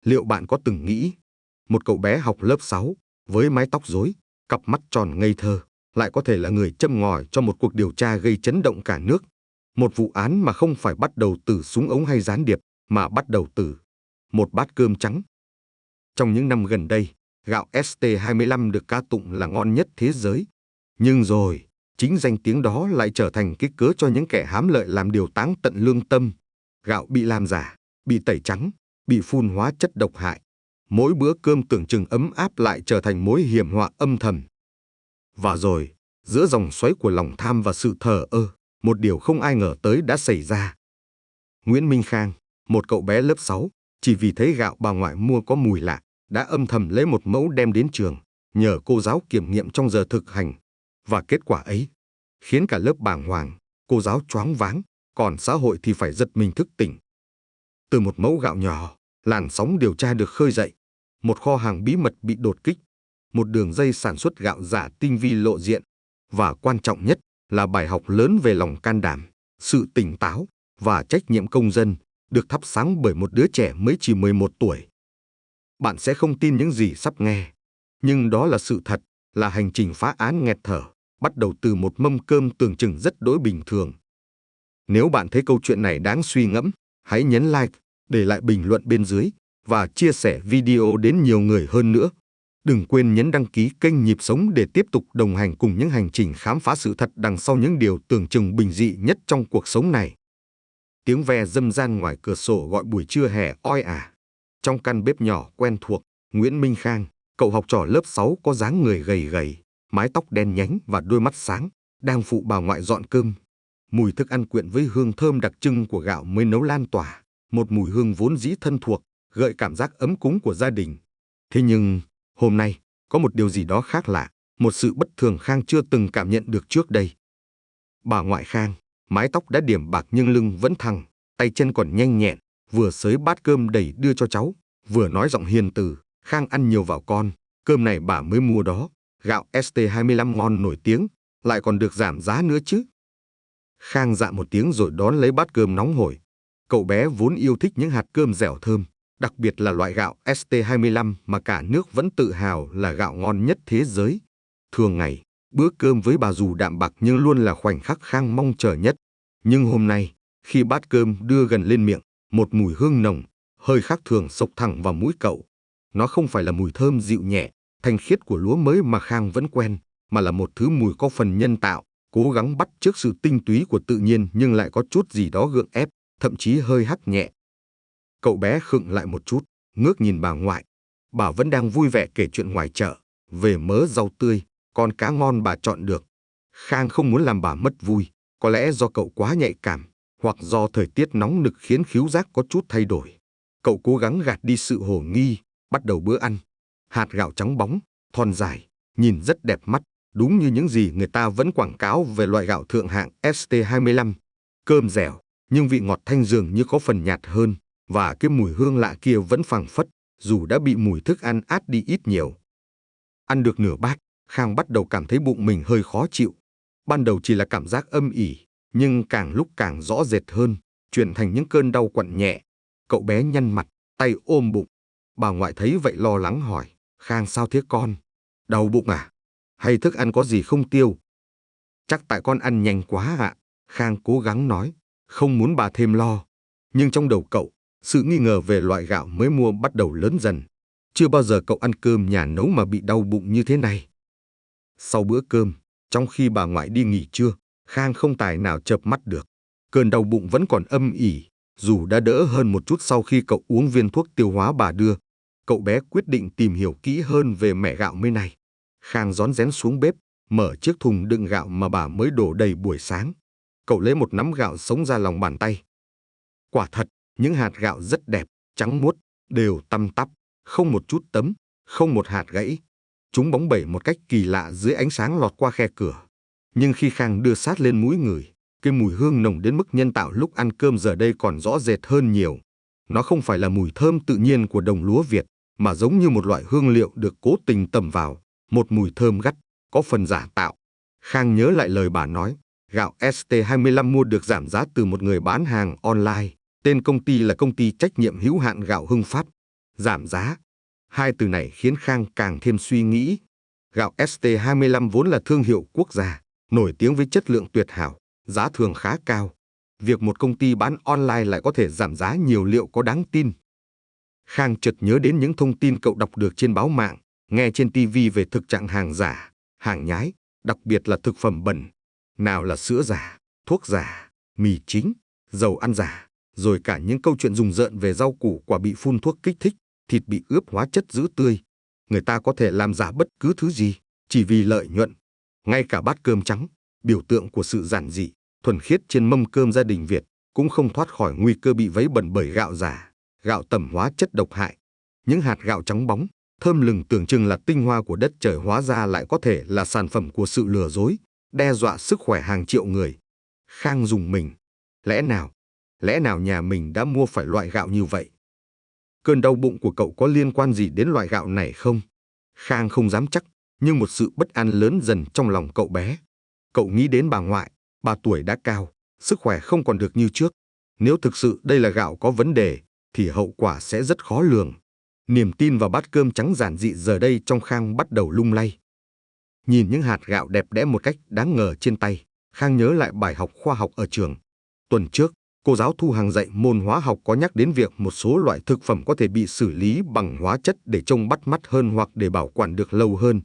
Liệu bạn có từng nghĩ, một cậu bé học lớp 6, với mái tóc rối, cặp mắt tròn ngây thơ, lại có thể là người châm ngòi cho một cuộc điều tra gây chấn động cả nước? Một vụ án mà không phải bắt đầu từ súng ống hay gián điệp, mà bắt đầu từ một bát cơm trắng. Trong những năm gần đây, gạo ST25 được ca tụng là ngon nhất thế giới. Nhưng rồi, chính danh tiếng đó lại trở thành cái cớ cho những kẻ hám lợi làm điều táng tận lương tâm. Gạo bị làm giả, bị tẩy trắng, bị phun hóa chất độc hại. Mỗi bữa cơm tưởng chừng ấm áp lại trở thành mối hiểm họa âm thầm. Và rồi, giữa dòng xoáy của lòng tham và sự thờ ơ, một điều không ai ngờ tới đã xảy ra. Nguyễn Minh Khang, một cậu bé lớp 6, chỉ vì thấy gạo bà ngoại mua có mùi lạ, đã âm thầm lấy một mẫu đem đến trường, nhờ cô giáo kiểm nghiệm trong giờ thực hành. Và kết quả ấy khiến cả lớp bàng hoàng, cô giáo choáng váng, còn xã hội thì phải giật mình thức tỉnh. Từ một mẫu gạo nhỏ, làn sóng điều tra được khơi dậy, một kho hàng bí mật bị đột kích, một đường dây sản xuất gạo giả tinh vi lộ diện, và quan trọng nhất là bài học lớn về lòng can đảm, sự tỉnh táo và trách nhiệm công dân được thắp sáng bởi một đứa trẻ mới chỉ 11 tuổi. Bạn sẽ không tin những gì sắp nghe, nhưng đó là sự thật, là hành trình phá án nghẹt thở, bắt đầu từ một mâm cơm tưởng chừng rất đỗi bình thường. Nếu bạn thấy câu chuyện này đáng suy ngẫm, hãy nhấn like, để lại bình luận bên dưới và chia sẻ video đến nhiều người hơn nữa. Đừng quên nhấn đăng ký kênh Nhịp Sống để tiếp tục đồng hành cùng những hành trình khám phá sự thật đằng sau những điều tưởng chừng bình dị nhất trong cuộc sống này. Tiếng ve râm ran ngoài cửa sổ gọi buổi trưa hè oi ả. Trong căn bếp nhỏ quen thuộc, Nguyễn Minh Khang, cậu học trò lớp 6 có dáng người gầy gầy, mái tóc đen nhánh và đôi mắt sáng, đang phụ bà ngoại dọn cơm. Mùi thức ăn quyện với hương thơm đặc trưng của gạo mới nấu lan tỏa, một mùi hương vốn dĩ thân thuộc, gợi cảm giác ấm cúng của gia đình. Thế nhưng, hôm nay, có một điều gì đó khác lạ, một sự bất thường Khang chưa từng cảm nhận được trước đây. Bà ngoại Khang, mái tóc đã điểm bạc nhưng lưng vẫn thẳng, tay chân còn nhanh nhẹn, vừa xới bát cơm đầy đưa cho cháu, vừa nói giọng hiền từ, Khang ăn nhiều vào con, cơm này bà mới mua đó, gạo ST25 ngon nổi tiếng, lại còn được giảm giá nữa chứ. Khang dạ một tiếng rồi đón lấy bát cơm nóng hổi. Cậu bé vốn yêu thích những hạt cơm dẻo thơm, đặc biệt là loại gạo ST25 mà cả nước vẫn tự hào là gạo ngon nhất thế giới. Thường ngày, bữa cơm với bà dù đạm bạc nhưng luôn là khoảnh khắc Khang mong chờ nhất. Nhưng hôm nay, khi bát cơm đưa gần lên miệng, một mùi hương nồng, hơi khác thường xộc thẳng vào mũi cậu. Nó không phải là mùi thơm dịu nhẹ, thanh khiết của lúa mới mà Khang vẫn quen, mà là một thứ mùi có phần nhân tạo, cố gắng bắt chước sự tinh túy của tự nhiên nhưng lại có chút gì đó gượng ép, thậm chí hơi hắc nhẹ. Cậu bé khựng lại một chút, ngước nhìn bà ngoại. Bà vẫn đang vui vẻ kể chuyện ngoài chợ, về mớ rau tươi, con cá ngon bà chọn được. Khang không muốn làm bà mất vui, có lẽ do cậu quá nhạy cảm, hoặc do thời tiết nóng nực khiến khứu giác có chút thay đổi. Cậu cố gắng gạt đi sự hồ nghi, bắt đầu bữa ăn. Hạt gạo trắng bóng, thon dài, nhìn rất đẹp mắt, đúng như những gì người ta vẫn quảng cáo về loại gạo thượng hạng ST25. Cơm dẻo, nhưng vị ngọt thanh dường như có phần nhạt hơn, và cái mùi hương lạ kia vẫn phảng phất, dù đã bị mùi thức ăn át đi ít nhiều. Ăn được nửa bát, Khang bắt đầu cảm thấy bụng mình hơi khó chịu. Ban đầu chỉ là cảm giác âm ỉ, nhưng càng lúc càng rõ rệt hơn, chuyển thành những cơn đau quặn nhẹ. Cậu bé nhăn mặt, tay ôm bụng. Bà ngoại thấy vậy lo lắng hỏi, Khang sao thế con? Đau bụng à? Hay thức ăn có gì không tiêu? Chắc tại con ăn nhanh quá ạ. Khang cố gắng nói, không muốn bà thêm lo. Nhưng trong đầu cậu, sự nghi ngờ về loại gạo mới mua bắt đầu lớn dần. Chưa bao giờ cậu ăn cơm nhà nấu mà bị đau bụng như thế này. Sau bữa cơm, trong khi bà ngoại đi nghỉ trưa, Khang không tài nào chợp mắt được. Cơn đau bụng vẫn còn âm ỉ, dù đã đỡ hơn một chút sau khi cậu uống viên thuốc tiêu hóa bà đưa. Cậu bé quyết định tìm hiểu kỹ hơn về mẻ gạo mới này. Khang rón rén xuống bếp, mở chiếc thùng đựng gạo mà bà mới đổ đầy buổi sáng. Cậu lấy một nắm gạo sống ra lòng bàn tay. Quả thật, những hạt gạo rất đẹp, trắng muốt, đều tăm tắp, không một chút tấm, không một hạt gãy. Chúng bóng bẩy một cách kỳ lạ dưới ánh sáng lọt qua khe cửa. Nhưng khi Khang đưa sát lên mũi ngửi, cái mùi hương nồng đến mức nhân tạo lúc ăn cơm giờ đây còn rõ rệt hơn nhiều. Nó không phải là mùi thơm tự nhiên của đồng lúa Việt, mà giống như một loại hương liệu được cố tình tẩm vào, một mùi thơm gắt, có phần giả tạo. Khang nhớ lại lời bà nói, gạo ST25 mua được giảm giá từ một người bán hàng online. Tên công ty là công ty trách nhiệm hữu hạn gạo Hưng Phát. giảm giá. Hai từ này khiến Khang càng thêm suy nghĩ. Gạo ST25 vốn là thương hiệu quốc gia, nổi tiếng với chất lượng tuyệt hảo, giá thường khá cao. Việc một công ty bán online lại có thể giảm giá nhiều liệu có đáng tin? Khang chợt nhớ đến những thông tin cậu đọc được trên báo mạng, nghe trên TV về thực trạng hàng giả, hàng nhái, đặc biệt là thực phẩm bẩn. Nào là sữa giả, thuốc giả, mì chính, dầu ăn giả, rồi cả những câu chuyện rùng rợn về rau củ quả bị phun thuốc kích thích, thịt bị ướp hóa chất giữ tươi. Người ta có thể làm giả bất cứ thứ gì, chỉ vì lợi nhuận. Ngay cả bát cơm trắng, biểu tượng của sự giản dị, thuần khiết trên mâm cơm gia đình Việt, cũng không thoát khỏi nguy cơ bị vấy bẩn bởi gạo giả, gạo tẩm hóa chất độc hại. Những hạt gạo trắng bóng, thơm lừng tưởng chừng là tinh hoa của đất trời hóa ra lại có thể là sản phẩm của sự lừa dối, đe dọa sức khỏe hàng triệu người. Khang rùng mình. Lẽ nào nhà mình đã mua phải loại gạo như vậy? Cơn đau bụng của cậu có liên quan gì đến loại gạo này không? Khang không dám chắc, nhưng một sự bất an lớn dần trong lòng cậu bé. Cậu nghĩ đến bà ngoại, bà tuổi đã cao, sức khỏe không còn được như trước. Nếu thực sự đây là gạo có vấn đề, thì hậu quả sẽ rất khó lường. Niềm tin vào bát cơm trắng giản dị giờ đây trong Khang bắt đầu lung lay. Nhìn những hạt gạo đẹp đẽ một cách đáng ngờ trên tay, Khang nhớ lại bài học khoa học ở trường. Tuần trước, cô giáo Thu Hằng dạy môn hóa học có nhắc đến việc một số loại thực phẩm có thể bị xử lý bằng hóa chất để trông bắt mắt hơn hoặc để bảo quản được lâu hơn.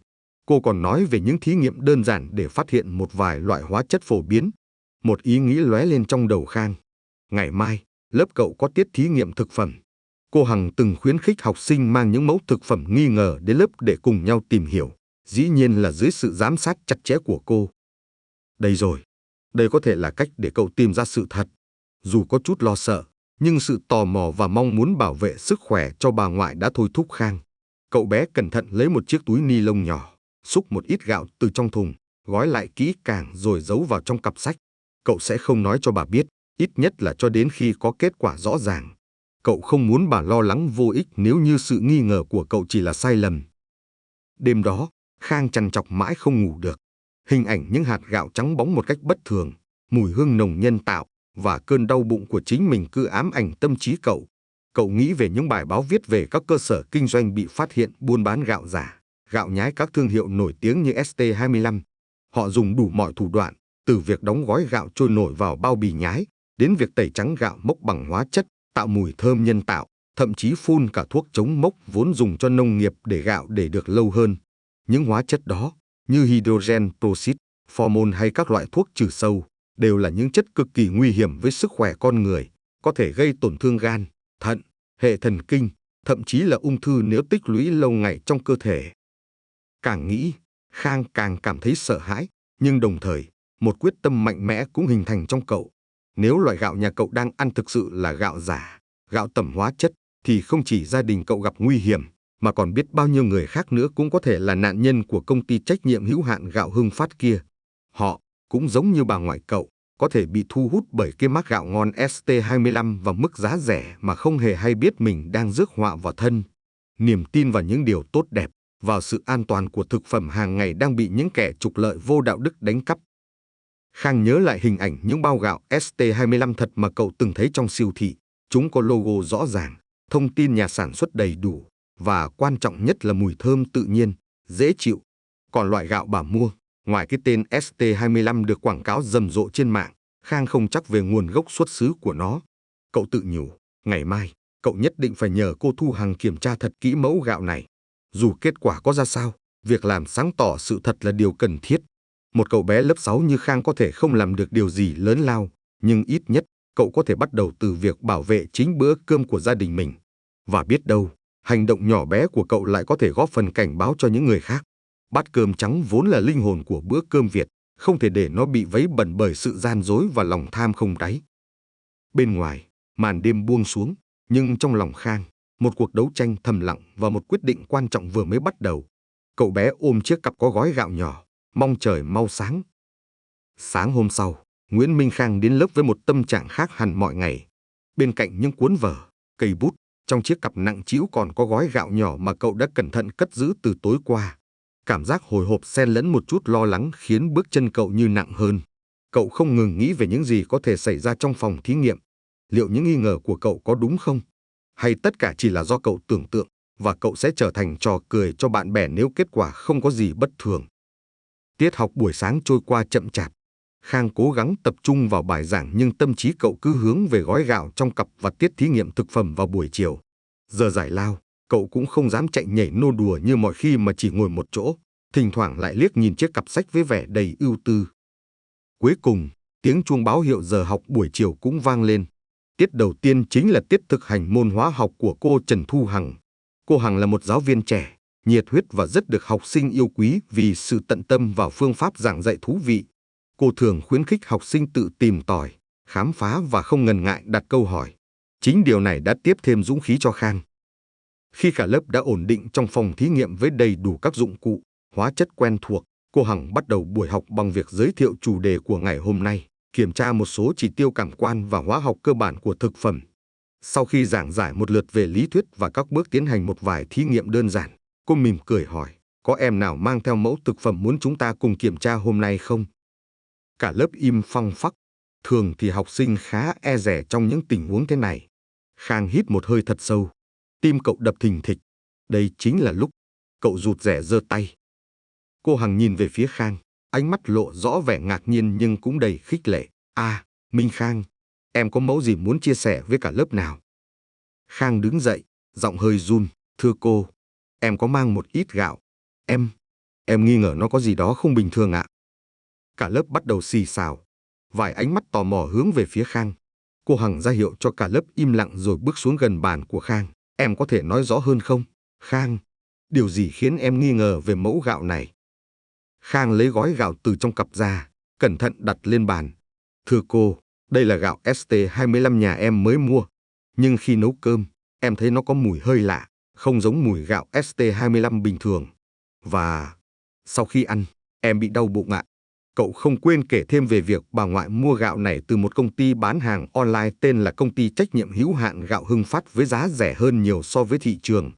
Cô còn nói về những thí nghiệm đơn giản để phát hiện một vài loại hóa chất phổ biến. Một ý nghĩ lóe lên trong đầu Khang. Ngày mai, lớp cậu có tiết thí nghiệm thực phẩm. Cô Hằng từng khuyến khích học sinh mang những mẫu thực phẩm nghi ngờ đến lớp để cùng nhau tìm hiểu. Dĩ nhiên là dưới sự giám sát chặt chẽ của cô. Đây rồi, đây có thể là cách để cậu tìm ra sự thật. Dù có chút lo sợ, nhưng sự tò mò và mong muốn bảo vệ sức khỏe cho bà ngoại đã thôi thúc Khang. Cậu bé cẩn thận lấy một chiếc túi ni lông nhỏ, xúc một ít gạo từ trong thùng, gói lại kỹ càng rồi giấu vào trong cặp sách. Cậu sẽ không nói cho bà biết, ít nhất là cho đến khi có kết quả rõ ràng. Cậu không muốn bà lo lắng vô ích nếu như sự nghi ngờ của cậu chỉ là sai lầm. Đêm đó, Khang trằn trọc mãi không ngủ được. Hình ảnh những hạt gạo trắng bóng một cách bất thường, mùi hương nồng nhân tạo và cơn đau bụng của chính mình cứ ám ảnh tâm trí cậu. Cậu nghĩ về những bài báo viết về các cơ sở kinh doanh bị phát hiện buôn bán gạo giả, gạo nhái các thương hiệu nổi tiếng như ST25. Họ dùng đủ mọi thủ đoạn, từ việc đóng gói gạo trôi nổi vào bao bì nhái, đến việc tẩy trắng gạo mốc bằng hóa chất, tạo mùi thơm nhân tạo, thậm chí phun cả thuốc chống mốc vốn dùng cho nông nghiệp để gạo để được lâu hơn. Những hóa chất đó, như hydrogen peroxide, phormone hay các loại thuốc trừ sâu, đều là những chất cực kỳ nguy hiểm với sức khỏe con người, có thể gây tổn thương gan, thận, hệ thần kinh, thậm chí là ung thư nếu tích lũy lâu ngày trong cơ thể. Càng nghĩ, Khang càng cảm thấy sợ hãi, nhưng đồng thời, một quyết tâm mạnh mẽ cũng hình thành trong cậu. Nếu loại gạo nhà cậu đang ăn thực sự là gạo giả, gạo tẩm hóa chất, thì không chỉ gia đình cậu gặp nguy hiểm, mà còn biết bao nhiêu người khác nữa cũng có thể là nạn nhân của công ty trách nhiệm hữu hạn gạo Hưng Phát kia. Họ, cũng giống như bà ngoại cậu, có thể bị thu hút bởi cái mác gạo ngon ST25 và mức giá rẻ mà không hề hay biết mình đang rước họa vào thân. Niềm tin vào những điều tốt đẹp, vào sự an toàn của thực phẩm hàng ngày đang bị những kẻ trục lợi vô đạo đức đánh cắp. Khang nhớ lại hình ảnh những bao gạo ST25 thật mà cậu từng thấy trong siêu thị. Chúng có logo rõ ràng, thông tin nhà sản xuất đầy đủ, và quan trọng nhất là mùi thơm tự nhiên, dễ chịu. Còn loại gạo bà mua, ngoài cái tên ST25 được quảng cáo rầm rộ trên mạng, Khang không chắc về nguồn gốc xuất xứ của nó. Cậu tự nhủ, ngày mai, cậu nhất định phải nhờ cô Thu Hằng kiểm tra thật kỹ mẫu gạo này. Dù kết quả có ra sao, việc làm sáng tỏ sự thật là điều cần thiết. Một cậu bé lớp 6 như Khang có thể không làm được điều gì lớn lao, nhưng ít nhất, cậu có thể bắt đầu từ việc bảo vệ chính bữa cơm của gia đình mình. Và biết đâu, hành động nhỏ bé của cậu lại có thể góp phần cảnh báo cho những người khác. Bát cơm trắng vốn là linh hồn của bữa cơm Việt, không thể để nó bị vấy bẩn bởi sự gian dối và lòng tham không đáy. Bên ngoài, màn đêm buông xuống, nhưng trong lòng Khang, một cuộc đấu tranh thầm lặng và một quyết định quan trọng vừa mới bắt đầu. Cậu bé ôm chiếc cặp có gói gạo nhỏ, mong trời mau sáng. Sáng hôm sau, Nguyễn Minh Khang đến lớp với một tâm trạng khác hẳn mọi ngày. Bên cạnh những cuốn vở, cây bút, trong chiếc cặp nặng trĩu còn có gói gạo nhỏ mà cậu đã cẩn thận cất giữ từ tối qua. Cảm giác hồi hộp xen lẫn một chút lo lắng khiến bước chân cậu như nặng hơn. Cậu không ngừng nghĩ về những gì có thể xảy ra trong phòng thí nghiệm. Liệu những nghi ngờ của cậu có đúng không? Hay tất cả chỉ là do cậu tưởng tượng, và cậu sẽ trở thành trò cười cho bạn bè nếu kết quả không có gì bất thường? Tiết học buổi sáng trôi qua chậm chạp. Khang cố gắng tập trung vào bài giảng nhưng tâm trí cậu cứ hướng về gói gạo trong cặp và tiết thí nghiệm thực phẩm vào buổi chiều. Giờ giải lao, cậu cũng không dám chạy nhảy nô đùa như mọi khi mà chỉ ngồi một chỗ, thỉnh thoảng lại liếc nhìn chiếc cặp sách với vẻ đầy ưu tư. Cuối cùng, tiếng chuông báo hiệu giờ học buổi chiều cũng vang lên. Tiết đầu tiên chính là tiết thực hành môn hóa học của cô Trần Thu Hằng. Cô Hằng là một giáo viên trẻ, nhiệt huyết và rất được học sinh yêu quý vì sự tận tâm vào phương pháp giảng dạy thú vị. Cô thường khuyến khích học sinh tự tìm tòi, khám phá và không ngần ngại đặt câu hỏi. Chính điều này đã tiếp thêm dũng khí cho Khang. Khi cả lớp đã ổn định trong phòng thí nghiệm với đầy đủ các dụng cụ, hóa chất quen thuộc, cô Hằng bắt đầu buổi học bằng việc giới thiệu chủ đề của ngày hôm nay, kiểm tra một số chỉ tiêu cảm quan và hóa học cơ bản của thực phẩm. Sau khi giảng giải một lượt về lý thuyết và các bước tiến hành một vài thí nghiệm đơn giản, cô mỉm cười hỏi, có em nào mang theo mẫu thực phẩm muốn chúng ta cùng kiểm tra hôm nay không? Cả lớp im phăng phắc. Thường thì học sinh khá e dè trong những tình huống thế này. Khang hít một hơi thật sâu. Tim cậu đập thình thịch. Đây chính là lúc cậu rụt rè giơ tay. Cô Hằng nhìn về phía Khang, ánh mắt lộ rõ vẻ ngạc nhiên nhưng cũng đầy khích lệ. Minh Khang, em có mẫu gì muốn chia sẻ với cả lớp nào? Khang đứng dậy, giọng hơi run. Thưa cô, em có mang một ít gạo. Em nghi ngờ nó có gì đó không bình thường ạ. Cả lớp bắt đầu xì xào. Vài ánh mắt tò mò hướng về phía Khang. Cô Hằng ra hiệu cho cả lớp im lặng rồi bước xuống gần bàn của Khang. Em có thể nói rõ hơn không? Khang, điều gì khiến em nghi ngờ về mẫu gạo này? Khang lấy gói gạo từ trong cặp ra, cẩn thận đặt lên bàn. Thưa cô, đây là gạo ST25 nhà em mới mua. Nhưng khi nấu cơm, em thấy nó có mùi hơi lạ, không giống mùi gạo ST25 bình thường. Và sau khi ăn, em bị đau bụng ạ. Cậu không quên kể thêm về việc bà ngoại mua gạo này từ một công ty bán hàng online tên là Công ty Trách nhiệm hữu hạn Gạo Hưng Phát với giá rẻ hơn nhiều so với thị trường.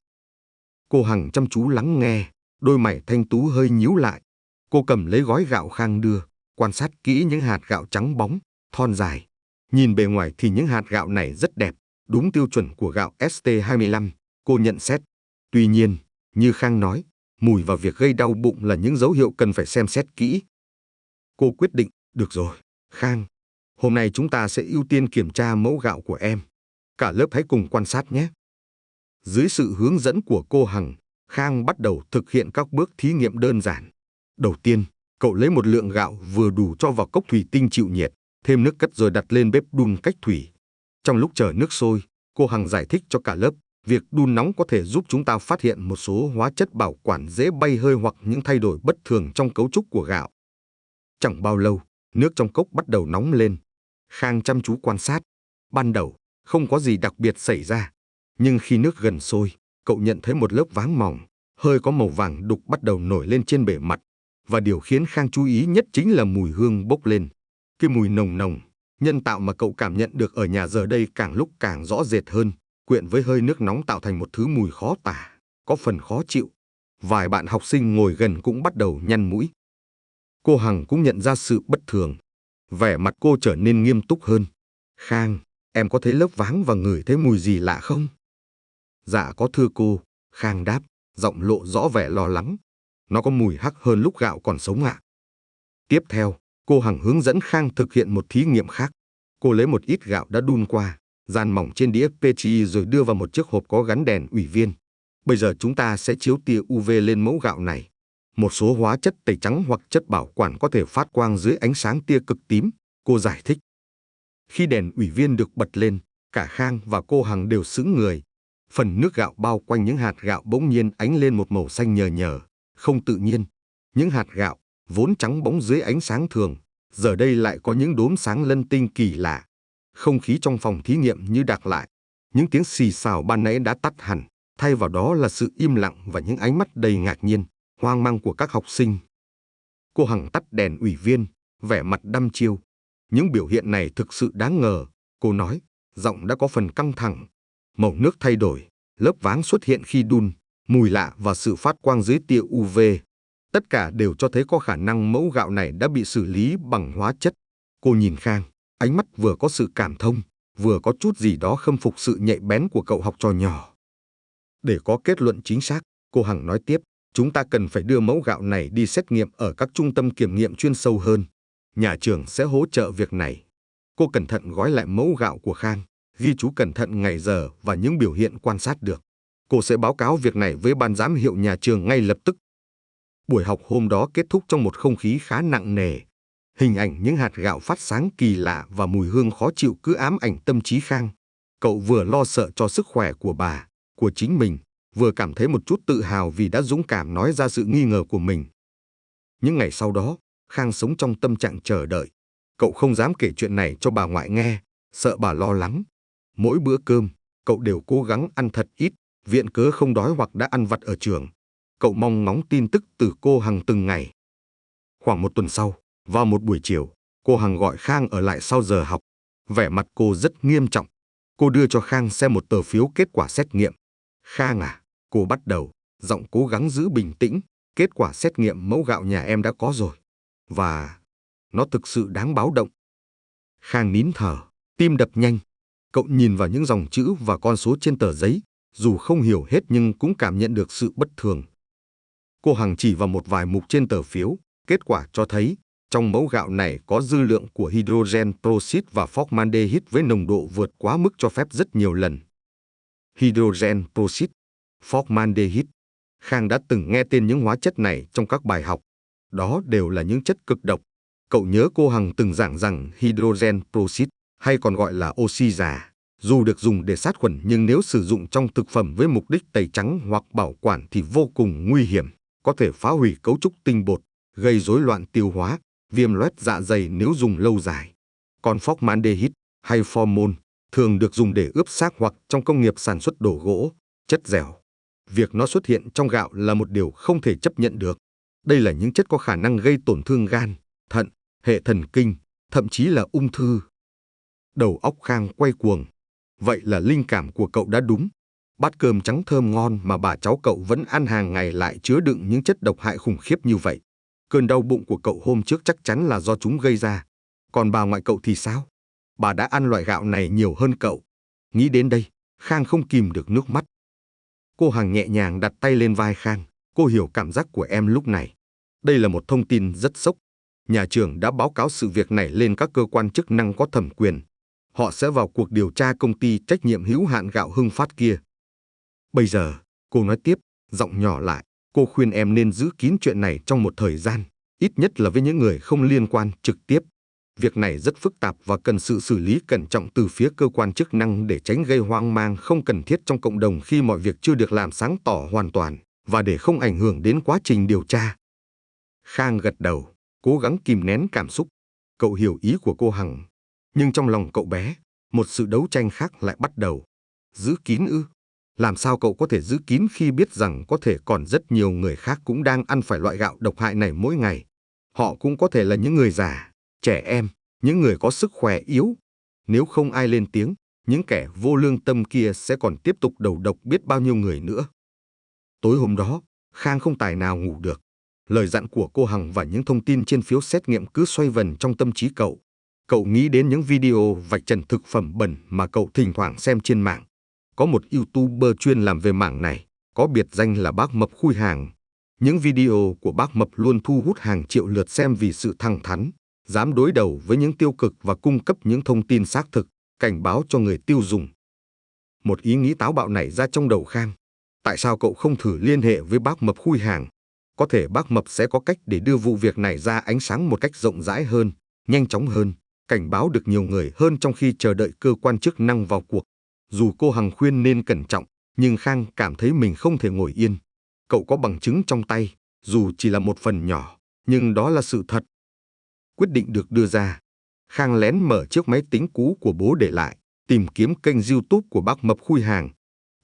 Cô Hằng chăm chú lắng nghe, đôi mày thanh tú hơi nhíu lại. Cô cầm lấy gói gạo Khang đưa, quan sát kỹ những hạt gạo trắng bóng, thon dài. Nhìn bề ngoài thì những hạt gạo này rất đẹp, đúng tiêu chuẩn của gạo ST25, cô nhận xét. Tuy nhiên, như Khang nói, mùi và việc gây đau bụng là những dấu hiệu cần phải xem xét kỹ. Cô quyết định, được rồi, Khang, hôm nay chúng ta sẽ ưu tiên kiểm tra mẫu gạo của em. Cả lớp hãy cùng quan sát nhé. Dưới sự hướng dẫn của cô Hằng, Khang bắt đầu thực hiện các bước thí nghiệm đơn giản. Đầu tiên, cậu lấy một lượng gạo vừa đủ cho vào cốc thủy tinh chịu nhiệt, thêm nước cất rồi đặt lên bếp đun cách thủy. Trong lúc chờ nước sôi, cô Hằng giải thích cho cả lớp, việc đun nóng có thể giúp chúng ta phát hiện một số hóa chất bảo quản dễ bay hơi hoặc những thay đổi bất thường trong cấu trúc của gạo. Chẳng bao lâu, nước trong cốc bắt đầu nóng lên. Khang chăm chú quan sát. Ban đầu, không có gì đặc biệt xảy ra. Nhưng khi nước gần sôi, cậu nhận thấy một lớp váng mỏng, hơi có màu vàng đục bắt đầu nổi lên trên bề mặt. Và điều khiến Khang chú ý nhất chính là mùi hương bốc lên. Cái mùi nồng nồng, nhân tạo mà cậu cảm nhận được ở nhà giờ đây càng lúc càng rõ rệt hơn, quyện với hơi nước nóng tạo thành một thứ mùi khó tả, có phần khó chịu. Vài bạn học sinh ngồi gần cũng bắt đầu nhăn mũi. Cô Hằng cũng nhận ra sự bất thường. Vẻ mặt cô trở nên nghiêm túc hơn. Khang, em có thấy lớp váng và ngửi thấy mùi gì lạ không? Dạ có thưa cô, Khang đáp, giọng lộ rõ vẻ lo lắng. Nó có mùi hắc hơn lúc gạo còn sống ạ. Tiếp theo, cô Hằng hướng dẫn Khang thực hiện một thí nghiệm khác. Cô lấy một ít gạo đã đun qua, dàn mỏng trên đĩa Petri rồi đưa vào một chiếc hộp có gắn đèn ủy viên. Bây giờ chúng ta sẽ chiếu tia UV lên mẫu gạo này. Một số hóa chất tẩy trắng hoặc chất bảo quản có thể phát quang dưới ánh sáng tia cực tím, cô giải thích. Khi đèn ủy viên được bật lên, cả Khang và cô Hằng đều sững người. Phần nước gạo bao quanh những hạt gạo bỗng nhiên ánh lên một màu xanh nhờ nhờ, không tự nhiên. Những hạt gạo, vốn trắng bóng dưới ánh sáng thường, giờ đây lại có những đốm sáng lân tinh kỳ lạ. Không khí trong phòng thí nghiệm như đặc lại. Những tiếng xì xào ban nãy đã tắt hẳn, thay vào đó là sự im lặng và những ánh mắt đầy ngạc nhiên, hoang mang của các học sinh. Cô Hằng tắt đèn ủy viên, vẻ mặt đăm chiêu. Những biểu hiện này thực sự đáng ngờ, cô nói, giọng đã có phần căng thẳng. Màu nước thay đổi, lớp váng xuất hiện khi đun, mùi lạ và sự phát quang dưới tia UV. Tất cả đều cho thấy có khả năng mẫu gạo này đã bị xử lý bằng hóa chất. Cô nhìn Khang, ánh mắt vừa có sự cảm thông, vừa có chút gì đó khâm phục sự nhạy bén của cậu học trò nhỏ. Để có kết luận chính xác, cô Hằng nói tiếp, chúng ta cần phải đưa mẫu gạo này đi xét nghiệm ở các trung tâm kiểm nghiệm chuyên sâu hơn. Nhà trường sẽ hỗ trợ việc này. Cô cẩn thận gói lại mẫu gạo của Khang, ghi chú cẩn thận ngày giờ và những biểu hiện quan sát được. Cô sẽ báo cáo việc này với ban giám hiệu nhà trường ngay lập tức. Buổi học hôm đó kết thúc trong một không khí khá nặng nề. Hình ảnh những hạt gạo phát sáng kỳ lạ và mùi hương khó chịu cứ ám ảnh tâm trí Khang. Cậu vừa lo sợ cho sức khỏe của bà, của chính mình, vừa cảm thấy một chút tự hào vì đã dũng cảm nói ra sự nghi ngờ của mình. Những ngày sau đó, Khang sống trong tâm trạng chờ đợi. Cậu không dám kể chuyện này cho bà ngoại nghe, sợ bà lo lắng. Mỗi bữa cơm, cậu đều cố gắng ăn thật ít, viện cớ không đói hoặc đã ăn vặt ở trường. Cậu mong ngóng tin tức từ cô Hằng từng ngày. Khoảng một tuần sau, vào một buổi chiều, cô Hằng gọi Khang ở lại sau giờ học. Vẻ mặt cô rất nghiêm trọng. Cô đưa cho Khang xem một tờ phiếu kết quả xét nghiệm. Khang à, cô bắt đầu, giọng cố gắng giữ bình tĩnh. Kết quả xét nghiệm mẫu gạo nhà em đã có rồi. Và nó thực sự đáng báo động. Khang nín thở, tim đập nhanh. Cậu nhìn vào những dòng chữ và con số trên tờ giấy, dù không hiểu hết nhưng cũng cảm nhận được sự bất thường. Cô Hằng chỉ vào một vài mục trên tờ phiếu, kết quả cho thấy trong mẫu gạo này có dư lượng của hydrogen peroxide và formaldehyde với nồng độ vượt quá mức cho phép rất nhiều lần. Hydrogen peroxide, formaldehyde. Khang đã từng nghe tên những hóa chất này trong các bài học. Đó đều là những chất cực độc. Cậu nhớ cô Hằng từng giảng rằng hydrogen peroxide, hay còn gọi là oxy già, dù được dùng để sát khuẩn nhưng nếu sử dụng trong thực phẩm với mục đích tẩy trắng hoặc bảo quản thì vô cùng nguy hiểm, có thể phá hủy cấu trúc tinh bột, gây rối loạn tiêu hóa, viêm loét dạ dày nếu dùng lâu dài. Còn formaldehyde hay formol thường được dùng để ướp xác hoặc trong công nghiệp sản xuất đồ gỗ, chất dẻo. Việc nó xuất hiện trong gạo là một điều không thể chấp nhận được. Đây là những chất có khả năng gây tổn thương gan, thận, hệ thần kinh, thậm chí là ung thư. Đầu óc Khang quay cuồng. Vậy là linh cảm của cậu đã đúng. Bát cơm trắng thơm ngon mà bà cháu cậu vẫn ăn hàng ngày lại chứa đựng những chất độc hại khủng khiếp như vậy. Cơn đau bụng của cậu hôm trước chắc chắn là do chúng gây ra. Còn bà ngoại cậu thì sao? Bà đã ăn loại gạo này nhiều hơn cậu. Nghĩ đến đây, Khang không kìm được nước mắt. Cô Hằng nhẹ nhàng đặt tay lên vai Khang. Cô hiểu cảm giác của em lúc này. Đây là một thông tin rất sốc. Nhà trường đã báo cáo sự việc này lên các cơ quan chức năng có thẩm quyền. Họ sẽ vào cuộc điều tra công ty trách nhiệm hữu hạn gạo Hưng Phát kia. Bây giờ, cô nói tiếp, giọng nhỏ lại, cô khuyên em nên giữ kín chuyện này trong một thời gian, ít nhất là với những người không liên quan trực tiếp. Việc này rất phức tạp và cần sự xử lý cẩn trọng từ phía cơ quan chức năng để tránh gây hoang mang không cần thiết trong cộng đồng khi mọi việc chưa được làm sáng tỏ hoàn toàn, và để không ảnh hưởng đến quá trình điều tra. Khang gật đầu, cố gắng kìm nén cảm xúc. Cậu hiểu ý của cô Hằng. Nhưng trong lòng cậu bé, một sự đấu tranh khác lại bắt đầu. Giữ kín ư? Làm sao cậu có thể giữ kín khi biết rằng có thể còn rất nhiều người khác cũng đang ăn phải loại gạo độc hại này mỗi ngày? Họ cũng có thể là những người già, trẻ em, những người có sức khỏe yếu. Nếu không ai lên tiếng, những kẻ vô lương tâm kia sẽ còn tiếp tục đầu độc biết bao nhiêu người nữa. Tối hôm đó, Khang không tài nào ngủ được. Lời dặn của cô Hằng và những thông tin trên phiếu xét nghiệm cứ xoay vần trong tâm trí cậu. Cậu nghĩ đến những video vạch trần thực phẩm bẩn mà cậu thỉnh thoảng xem trên mạng. Có một YouTuber chuyên làm về mảng này, có biệt danh là bác Mập Khui Hàng. Những video của bác Mập luôn thu hút hàng triệu lượt xem vì sự thẳng thắn, dám đối đầu với những tiêu cực và cung cấp những thông tin xác thực, cảnh báo cho người tiêu dùng. Một ý nghĩ táo bạo nảy ra trong đầu Khang. Tại sao cậu không thử liên hệ với bác Mập Khui Hàng? Có thể bác Mập sẽ có cách để đưa vụ việc này ra ánh sáng một cách rộng rãi hơn, nhanh chóng hơn, cảnh báo được nhiều người hơn trong khi chờ đợi cơ quan chức năng vào cuộc. Dù cô Hằng khuyên nên cẩn trọng, nhưng Khang cảm thấy mình không thể ngồi yên. Cậu có bằng chứng trong tay, dù chỉ là một phần nhỏ, nhưng đó là sự thật. Quyết định được đưa ra. Khang lén mở chiếc máy tính cũ của bố để lại, tìm kiếm kênh YouTube của bác Mập Khui Hàng.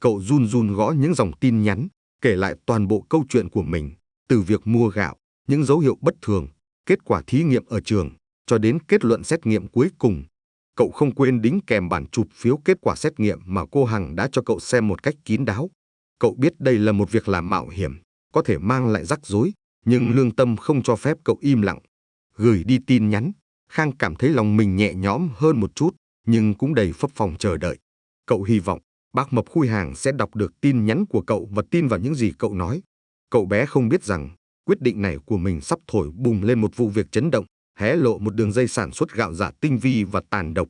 Cậu run run gõ những dòng tin nhắn, kể lại toàn bộ câu chuyện của mình, từ việc mua gạo, những dấu hiệu bất thường, kết quả thí nghiệm ở trường, cho đến kết luận xét nghiệm cuối cùng. Cậu không quên đính kèm bản chụp phiếu kết quả xét nghiệm mà cô Hằng đã cho cậu xem một cách kín đáo. Cậu biết đây là một việc làm mạo hiểm, có thể mang lại rắc rối, nhưng lương tâm không cho phép cậu im lặng. Gửi đi tin nhắn, Khang cảm thấy lòng mình nhẹ nhõm hơn một chút, nhưng cũng đầy phấp phồng chờ đợi. Cậu hy vọng bác mập khui hàng sẽ đọc được tin nhắn của cậu và tin vào những gì cậu nói. Cậu bé không biết rằng quyết định này của mình sắp thổi bùng lên một vụ việc chấn động, hé lộ một đường dây sản xuất gạo giả tinh vi và tàn độc.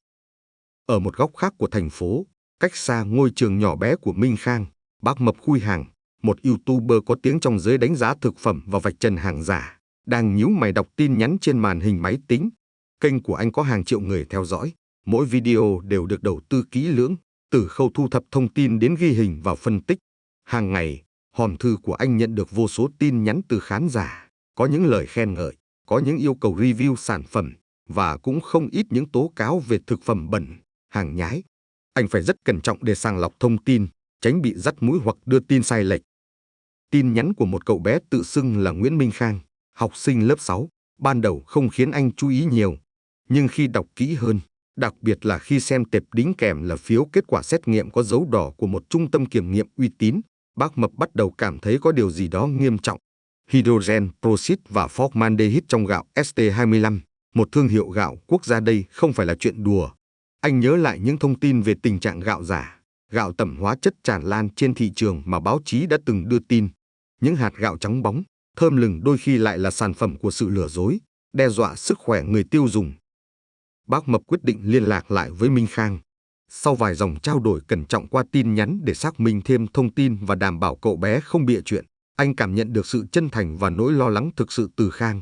Ở một góc khác của thành phố, cách xa ngôi trường nhỏ bé của Minh Khang, bác mập khui hàng, một YouTuber có tiếng trong giới đánh giá thực phẩm và vạch trần hàng giả, đang nhíu mày đọc tin nhắn trên màn hình máy tính. Kênh của anh có hàng triệu người theo dõi, mỗi video đều được đầu tư kỹ lưỡng, từ khâu thu thập thông tin đến ghi hình và phân tích. Hàng ngày, hòm thư của anh nhận được vô số tin nhắn từ khán giả, có những lời khen ngợi, có những yêu cầu review sản phẩm, và cũng không ít những tố cáo về thực phẩm bẩn, hàng nhái. Anh phải rất cẩn trọng để sàng lọc thông tin, tránh bị dắt mũi hoặc đưa tin sai lệch. Tin nhắn của một cậu bé tự xưng là Nguyễn Minh Khang, học sinh lớp 6, ban đầu không khiến anh chú ý nhiều. Nhưng khi đọc kỹ hơn, đặc biệt là khi xem tệp đính kèm là phiếu kết quả xét nghiệm có dấu đỏ của một trung tâm kiểm nghiệm uy tín, bác mập bắt đầu cảm thấy có điều gì đó nghiêm trọng. Hydrogen peroxide và formaldehyde trong gạo ST25, một thương hiệu gạo quốc gia đây không phải là chuyện đùa. Anh nhớ lại những thông tin về tình trạng gạo giả, gạo tẩm hóa chất tràn lan trên thị trường mà báo chí đã từng đưa tin. Những hạt gạo trắng bóng, thơm lừng đôi khi lại là sản phẩm của sự lừa dối, đe dọa sức khỏe người tiêu dùng. Bác mập quyết định liên lạc lại với Minh Khang. Sau vài dòng trao đổi cẩn trọng qua tin nhắn để xác minh thêm thông tin và đảm bảo cậu bé không bịa chuyện, anh cảm nhận được sự chân thành và nỗi lo lắng thực sự từ Khang.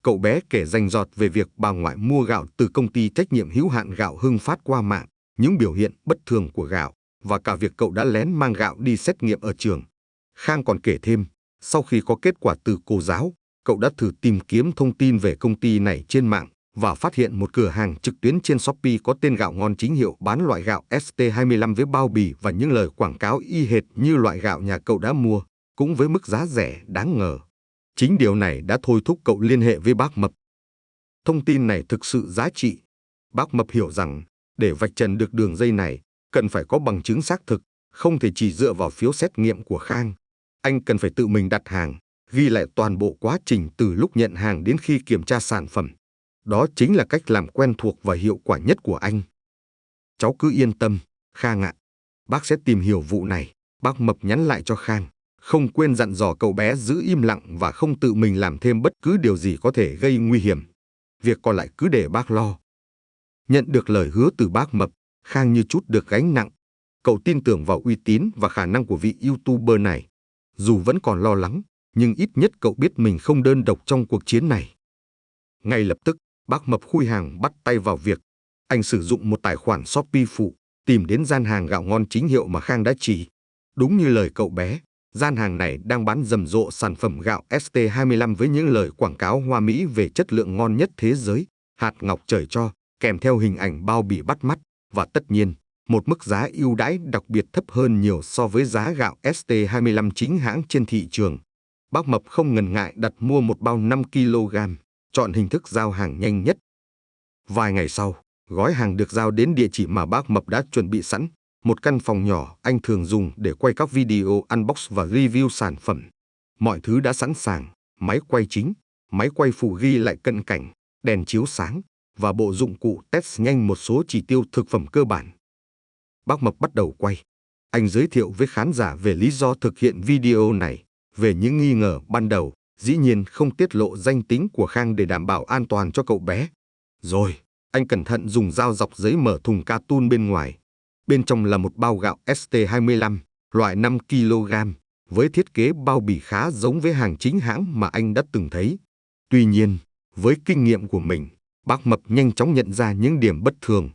Cậu bé kể rành rọt về việc bà ngoại mua gạo từ công ty trách nhiệm hữu hạn gạo Hưng Phát qua mạng, những biểu hiện bất thường của gạo, và cả việc cậu đã lén mang gạo đi xét nghiệm ở trường. Khang còn kể thêm, sau khi có kết quả từ cô giáo, cậu đã thử tìm kiếm thông tin về công ty này trên mạng và phát hiện một cửa hàng trực tuyến trên Shopee có tên Gạo Ngon Chính Hiệu bán loại gạo ST25 với bao bì và những lời quảng cáo y hệt như loại gạo nhà cậu đã mua, cũng với mức giá rẻ đáng ngờ. Chính điều này đã thôi thúc cậu liên hệ với bác mập. Thông tin này thực sự giá trị. Bác mập hiểu rằng, để vạch trần được đường dây này, cần phải có bằng chứng xác thực, không thể chỉ dựa vào phiếu xét nghiệm của Khang. Anh cần phải tự mình đặt hàng, ghi lại toàn bộ quá trình từ lúc nhận hàng đến khi kiểm tra sản phẩm. Đó chính là cách làm quen thuộc và hiệu quả nhất của anh. Cháu cứ yên tâm, Khang ạ. Bác sẽ tìm hiểu vụ này. Bác mập nhắn lại cho Khang, không quên dặn dò cậu bé giữ im lặng và không tự mình làm thêm bất cứ điều gì có thể gây nguy hiểm. Việc còn lại cứ để bác lo. Nhận được lời hứa từ bác mập, Khang như trút được gánh nặng. Cậu tin tưởng vào uy tín và khả năng của vị YouTuber này. Dù vẫn còn lo lắng, nhưng ít nhất cậu biết mình không đơn độc trong cuộc chiến này. Ngay lập tức, bác mập khui hàng bắt tay vào việc. Anh sử dụng một tài khoản Shopee phụ, tìm đến gian hàng Gạo Ngon Chính Hiệu mà Khang đã chỉ. Đúng như lời cậu bé, gian hàng này đang bán rầm rộ sản phẩm gạo ST25 với những lời quảng cáo hoa mỹ về chất lượng ngon nhất thế giới, hạt ngọc trời cho, kèm theo hình ảnh bao bì bắt mắt, và tất nhiên, một mức giá ưu đãi đặc biệt thấp hơn nhiều so với giá gạo ST25 chính hãng trên thị trường. Bác mập không ngần ngại đặt mua một bao 5 kg, chọn hình thức giao hàng nhanh nhất. Vài ngày sau, gói hàng được giao đến địa chỉ mà bác mập đã chuẩn bị sẵn, một căn phòng nhỏ anh thường dùng để quay các video unbox và review sản phẩm. Mọi thứ đã sẵn sàng, máy quay chính, máy quay phụ ghi lại cận cảnh, đèn chiếu sáng, và bộ dụng cụ test nhanh một số chỉ tiêu thực phẩm cơ bản. Bác mập bắt đầu quay. Anh giới thiệu với khán giả về lý do thực hiện video này, về những nghi ngờ ban đầu, dĩ nhiên không tiết lộ danh tính của Khang để đảm bảo an toàn cho cậu bé. Rồi, anh cẩn thận dùng dao dọc giấy mở thùng carton bên ngoài. Bên trong là một bao gạo ST25, loại 5 kg, với thiết kế bao bì khá giống với hàng chính hãng mà anh đã từng thấy. Tuy nhiên, với kinh nghiệm của mình, bác mập nhanh chóng nhận ra những điểm bất thường.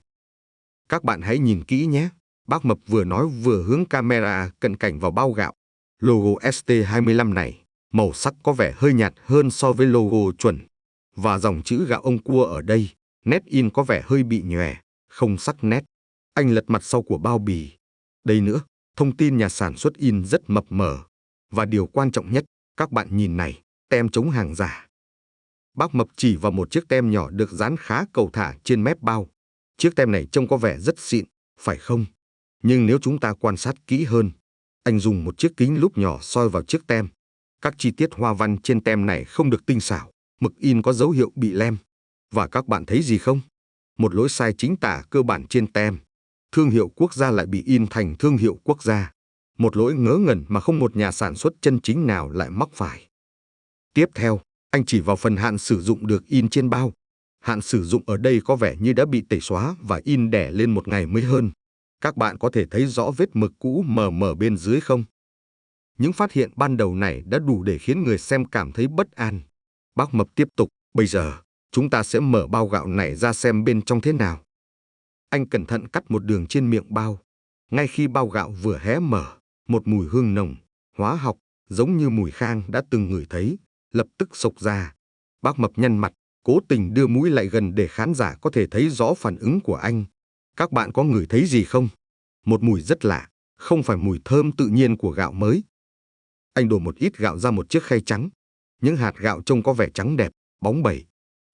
Các bạn hãy nhìn kỹ nhé, bác mập vừa nói vừa hướng camera cận cảnh vào bao gạo. Logo ST25 này, màu sắc có vẻ hơi nhạt hơn so với logo chuẩn. Và dòng chữ gạo ông cua ở đây, nét in có vẻ hơi bị nhòe, không sắc nét. Anh lật mặt sau của bao bì. Đây nữa, thông tin nhà sản xuất in rất mập mờ. Và điều quan trọng nhất, các bạn nhìn này, tem chống hàng giả. Bác mập chỉ vào một chiếc tem nhỏ được dán khá cầu thả trên mép bao. Chiếc tem này trông có vẻ rất xịn, phải không? Nhưng nếu chúng ta quan sát kỹ hơn, anh dùng một chiếc kính lúp nhỏ soi vào chiếc tem. Các chi tiết hoa văn trên tem này không được tinh xảo, mực in có dấu hiệu bị lem. Và các bạn thấy gì không? một lỗi sai chính tả cơ bản trên tem. Thương hiệu quốc gia lại bị in thành thương hiệu quốc gia. Một lỗi ngớ ngẩn mà không một nhà sản xuất chân chính nào lại mắc phải. Tiếp theo, anh chỉ vào phần hạn sử dụng được in trên bao. Hạn sử dụng ở đây có vẻ như đã bị tẩy xóa và in đẻ lên một ngày mới hơn. Các bạn có thể thấy rõ vết mực cũ mờ mờ bên dưới không? Những phát hiện ban đầu này đã đủ để khiến người xem cảm thấy bất an. Bác Mập tiếp tục, bây giờ, chúng ta sẽ mở bao gạo này ra xem bên trong thế nào. Anh cẩn thận cắt một đường trên miệng bao. Ngay khi bao gạo vừa hé mở, một mùi hương nồng, hóa học, giống như mùi Khang đã từng ngửi thấy, lập tức xộc ra. Bác Mập nhăn mặt, cố tình đưa mũi lại gần để khán giả có thể thấy rõ phản ứng của anh. Các bạn có ngửi thấy gì không? Một mùi rất lạ, không phải mùi thơm tự nhiên của gạo mới. Anh đổ một ít gạo ra một chiếc khay trắng. Những hạt gạo trông có vẻ trắng đẹp, bóng bẩy.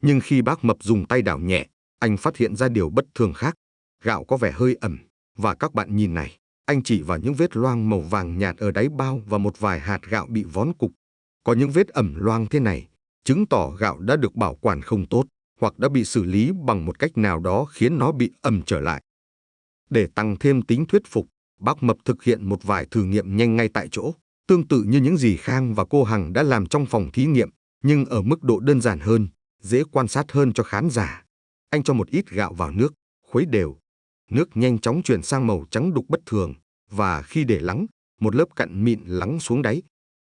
Nhưng khi bác Mập dùng tay đảo nhẹ, anh phát hiện ra điều bất thường khác. Gạo có vẻ hơi ẩm, và các bạn nhìn này, anh chỉ vào những vết loang màu vàng nhạt ở đáy bao và một vài hạt gạo bị vón cục. Có những vết ẩm loang thế này, chứng tỏ gạo đã được bảo quản không tốt, hoặc đã bị xử lý bằng một cách nào đó khiến nó bị ẩm trở lại. Để tăng thêm tính thuyết phục, bác Mập thực hiện một vài thử nghiệm nhanh ngay tại chỗ, tương tự như những gì Khang và cô Hằng đã làm trong phòng thí nghiệm, nhưng ở mức độ đơn giản hơn, dễ quan sát hơn cho khán giả. Anh cho một ít gạo vào nước, khuấy đều. Nước nhanh chóng chuyển sang màu trắng đục bất thường, và khi để lắng, một lớp cặn mịn lắng xuống đáy.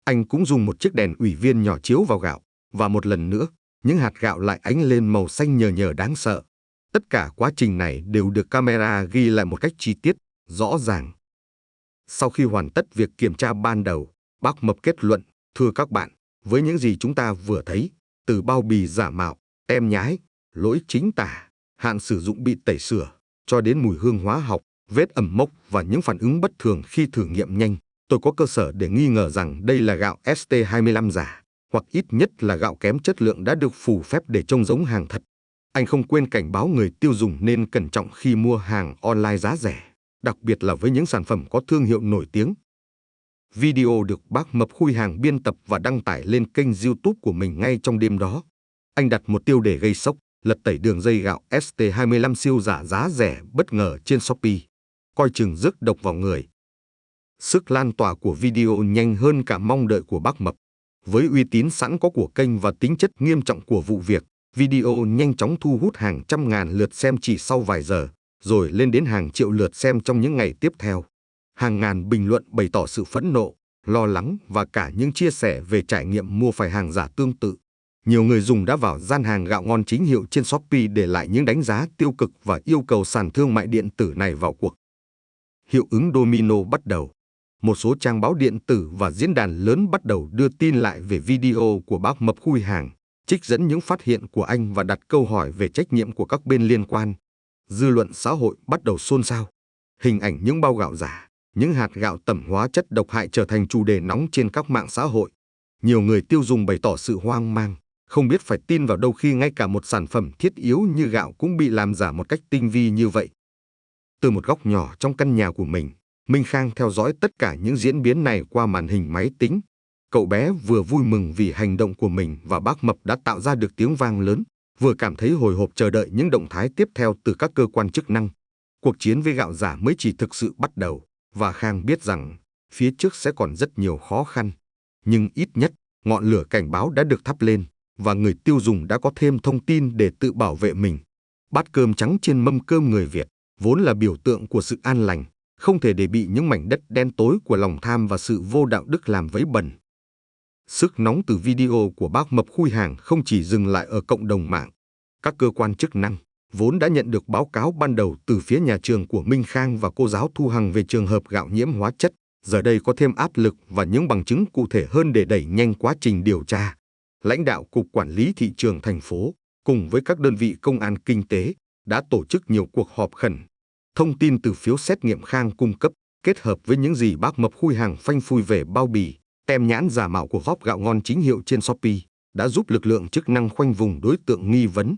Anh cũng dùng một chiếc đèn ủy viên nhỏ chiếu vào gạo, và một lần nữa, những hạt gạo lại ánh lên màu xanh nhờ nhờ đáng sợ. Tất cả quá trình này đều được camera ghi lại một cách chi tiết, rõ ràng. Sau khi hoàn tất việc kiểm tra ban đầu, bác Mập kết luận, thưa các bạn, với những gì chúng ta vừa thấy, từ bao bì giả mạo, tem nhái, lỗi chính tả, hạn sử dụng bị tẩy sửa, cho đến mùi hương hóa học, vết ẩm mốc và những phản ứng bất thường khi thử nghiệm nhanh, tôi có cơ sở để nghi ngờ rằng đây là gạo ST25 giả, hoặc ít nhất là gạo kém chất lượng đã được phủ phép để trông giống hàng thật. Anh không quên cảnh báo người tiêu dùng nên cẩn trọng khi mua hàng online giá rẻ, đặc biệt là với những sản phẩm có thương hiệu nổi tiếng. Video được bác Mập Khui Hàng biên tập và đăng tải lên kênh YouTube của mình ngay trong đêm đó. Anh đặt một tiêu đề gây sốc, lật tẩy đường dây gạo ST25 siêu giả giá rẻ bất ngờ trên Shopee, coi chừng rước độc vào người. Sức lan tỏa của video nhanh hơn cả mong đợi của bác Mập. Với uy tín sẵn có của kênh và tính chất nghiêm trọng của vụ việc, video nhanh chóng thu hút hàng trăm ngàn lượt xem chỉ sau vài giờ, rồi lên đến hàng triệu lượt xem trong những ngày tiếp theo. Hàng ngàn bình luận bày tỏ sự phẫn nộ, lo lắng và cả những chia sẻ về trải nghiệm mua phải hàng giả tương tự. Nhiều người dùng đã vào gian hàng gạo ngon chính hiệu trên Shopee để lại những đánh giá tiêu cực và yêu cầu sàn thương mại điện tử này vào cuộc. Hiệu ứng domino bắt đầu. Một số trang báo điện tử và diễn đàn lớn bắt đầu đưa tin lại về video của bác Mập Khui Hàng, trích dẫn những phát hiện của anh và đặt câu hỏi về trách nhiệm của các bên liên quan. Dư luận xã hội bắt đầu xôn xao. Hình ảnh những bao gạo giả, những hạt gạo tẩm hóa chất độc hại trở thành chủ đề nóng trên các mạng xã hội. Nhiều người tiêu dùng bày tỏ sự hoang mang, không biết phải tin vào đâu khi ngay cả một sản phẩm thiết yếu như gạo cũng bị làm giả một cách tinh vi như vậy. Từ một góc nhỏ trong căn nhà của mình, Minh Khang theo dõi tất cả những diễn biến này qua màn hình máy tính. Cậu bé vừa vui mừng vì hành động của mình và bác Mập đã tạo ra được tiếng vang lớn, vừa cảm thấy hồi hộp chờ đợi những động thái tiếp theo từ các cơ quan chức năng. Cuộc chiến với gạo giả mới chỉ thực sự bắt đầu, và Khang biết rằng phía trước sẽ còn rất nhiều khó khăn. Nhưng ít nhất, ngọn lửa cảnh báo đã được thắp lên, và người tiêu dùng đã có thêm thông tin để tự bảo vệ mình. Bát cơm trắng trên mâm cơm người Việt, vốn là biểu tượng của sự an lành, không thể để bị những mảnh đất đen tối của lòng tham và sự vô đạo đức làm vấy bẩn. Sức nóng từ video của bác Mập Khui Hàng không chỉ dừng lại ở cộng đồng mạng. Các cơ quan chức năng, vốn đã nhận được báo cáo ban đầu từ phía nhà trường của Minh Khang và cô giáo Thu Hằng về trường hợp gạo nhiễm hóa chất, giờ đây có thêm áp lực và những bằng chứng cụ thể hơn để đẩy nhanh quá trình điều tra. Lãnh đạo Cục Quản lý Thị trường thành phố, cùng với các đơn vị công an kinh tế, đã tổ chức nhiều cuộc họp khẩn. Thông tin từ phiếu xét nghiệm Khang cung cấp, kết hợp với những gì bác Mập Khui Hàng phanh phui về bao bì, tem nhãn giả mạo của góp gạo ngon chính hiệu trên Shopee, đã giúp lực lượng chức năng khoanh vùng đối tượng nghi vấn.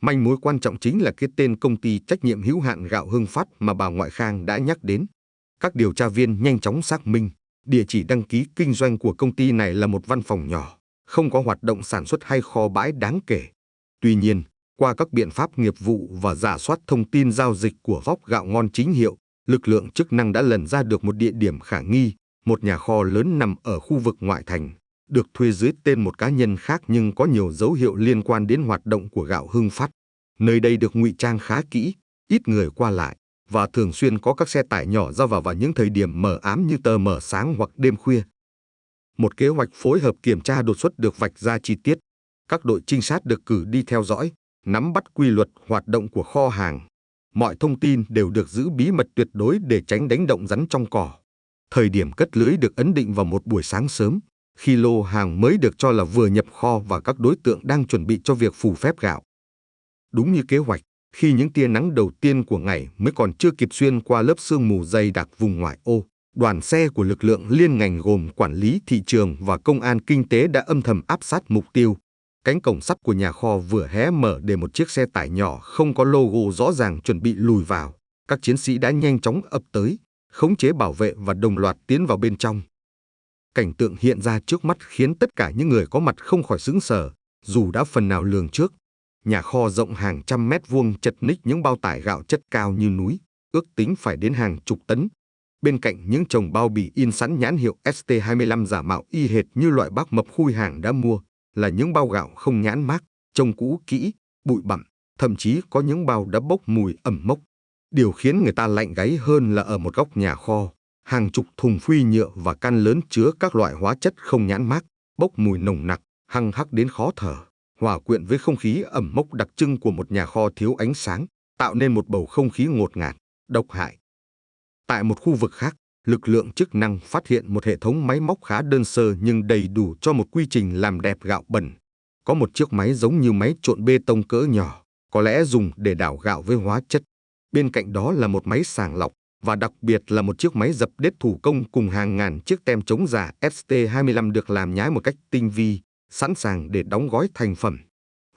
Manh mối quan trọng chính là cái tên công ty trách nhiệm hữu hạn gạo Hưng Phát mà bà ngoại Khang đã nhắc đến. Các điều tra viên nhanh chóng xác minh, địa chỉ đăng ký kinh doanh của công ty này là một văn phòng nhỏ, không có hoạt động sản xuất hay kho bãi đáng kể. Tuy nhiên, Qua các biện pháp nghiệp vụ và rà soát thông tin giao dịch của vóc gạo ngon chính hiệu, lực lượng chức năng đã lần ra được một địa điểm khả nghi, một nhà kho lớn nằm ở khu vực ngoại thành, được thuê dưới tên một cá nhân khác nhưng có nhiều dấu hiệu liên quan đến hoạt động của gạo Hưng Phát. Nơi đây được ngụy trang khá kỹ, ít người qua lại, và thường xuyên có các xe tải nhỏ ra vào những thời điểm mờ ám như tờ mờ sáng hoặc đêm khuya. Một kế hoạch phối hợp kiểm tra đột xuất được vạch ra chi tiết. Các đội trinh sát được cử đi theo dõi, nắm bắt quy luật hoạt động của kho hàng. Mọi thông tin đều được giữ bí mật tuyệt đối để tránh đánh động rắn trong cỏ. Thời điểm cất lưới được ấn định vào một buổi sáng sớm, khi lô hàng mới được cho là vừa nhập kho và các đối tượng đang chuẩn bị cho việc phủ phép gạo. Đúng như kế hoạch, khi những tia nắng đầu tiên của ngày mới còn chưa kịp xuyên qua lớp sương mù dày đặc vùng ngoại ô, đoàn xe của lực lượng liên ngành gồm quản lý thị trường và công an kinh tế đã âm thầm áp sát mục tiêu. Cánh cổng sắt của nhà kho vừa hé mở để một chiếc xe tải nhỏ không có logo rõ ràng chuẩn bị lùi vào. Các chiến sĩ đã nhanh chóng ập tới, khống chế bảo vệ và đồng loạt tiến vào bên trong. Cảnh tượng hiện ra trước mắt khiến tất cả những người có mặt không khỏi sững sờ, dù đã phần nào lường trước. Nhà kho rộng hàng trăm mét vuông chật ních những bao tải gạo chất cao như núi, ước tính phải đến hàng chục tấn. Bên cạnh những chồng bao bì in sẵn nhãn hiệu ST25 giả mạo y hệt như loại bác mập khui hàng đã mua, là những bao gạo không nhãn mác, trông cũ kỹ, bụi bặm, thậm chí có những bao đã bốc mùi ẩm mốc. Điều khiến người ta lạnh gáy hơn là ở một góc nhà kho, hàng chục thùng phuy nhựa và can lớn chứa các loại hóa chất không nhãn mác, bốc mùi nồng nặc, hăng hắc đến khó thở, hòa quyện với không khí ẩm mốc đặc trưng của một nhà kho thiếu ánh sáng, tạo nên một bầu không khí ngột ngạt, độc hại. Tại một khu vực khác, lực lượng chức năng phát hiện một hệ thống máy móc khá đơn sơ nhưng đầy đủ cho một quy trình làm đẹp gạo bẩn. Có một chiếc máy giống như máy trộn bê tông cỡ nhỏ, có lẽ dùng để đảo gạo với hóa chất. Bên cạnh đó là một máy sàng lọc, và đặc biệt là một chiếc máy dập nếp thủ công cùng hàng ngàn chiếc tem chống giả ST25 được làm nhái một cách tinh vi, sẵn sàng để đóng gói thành phẩm.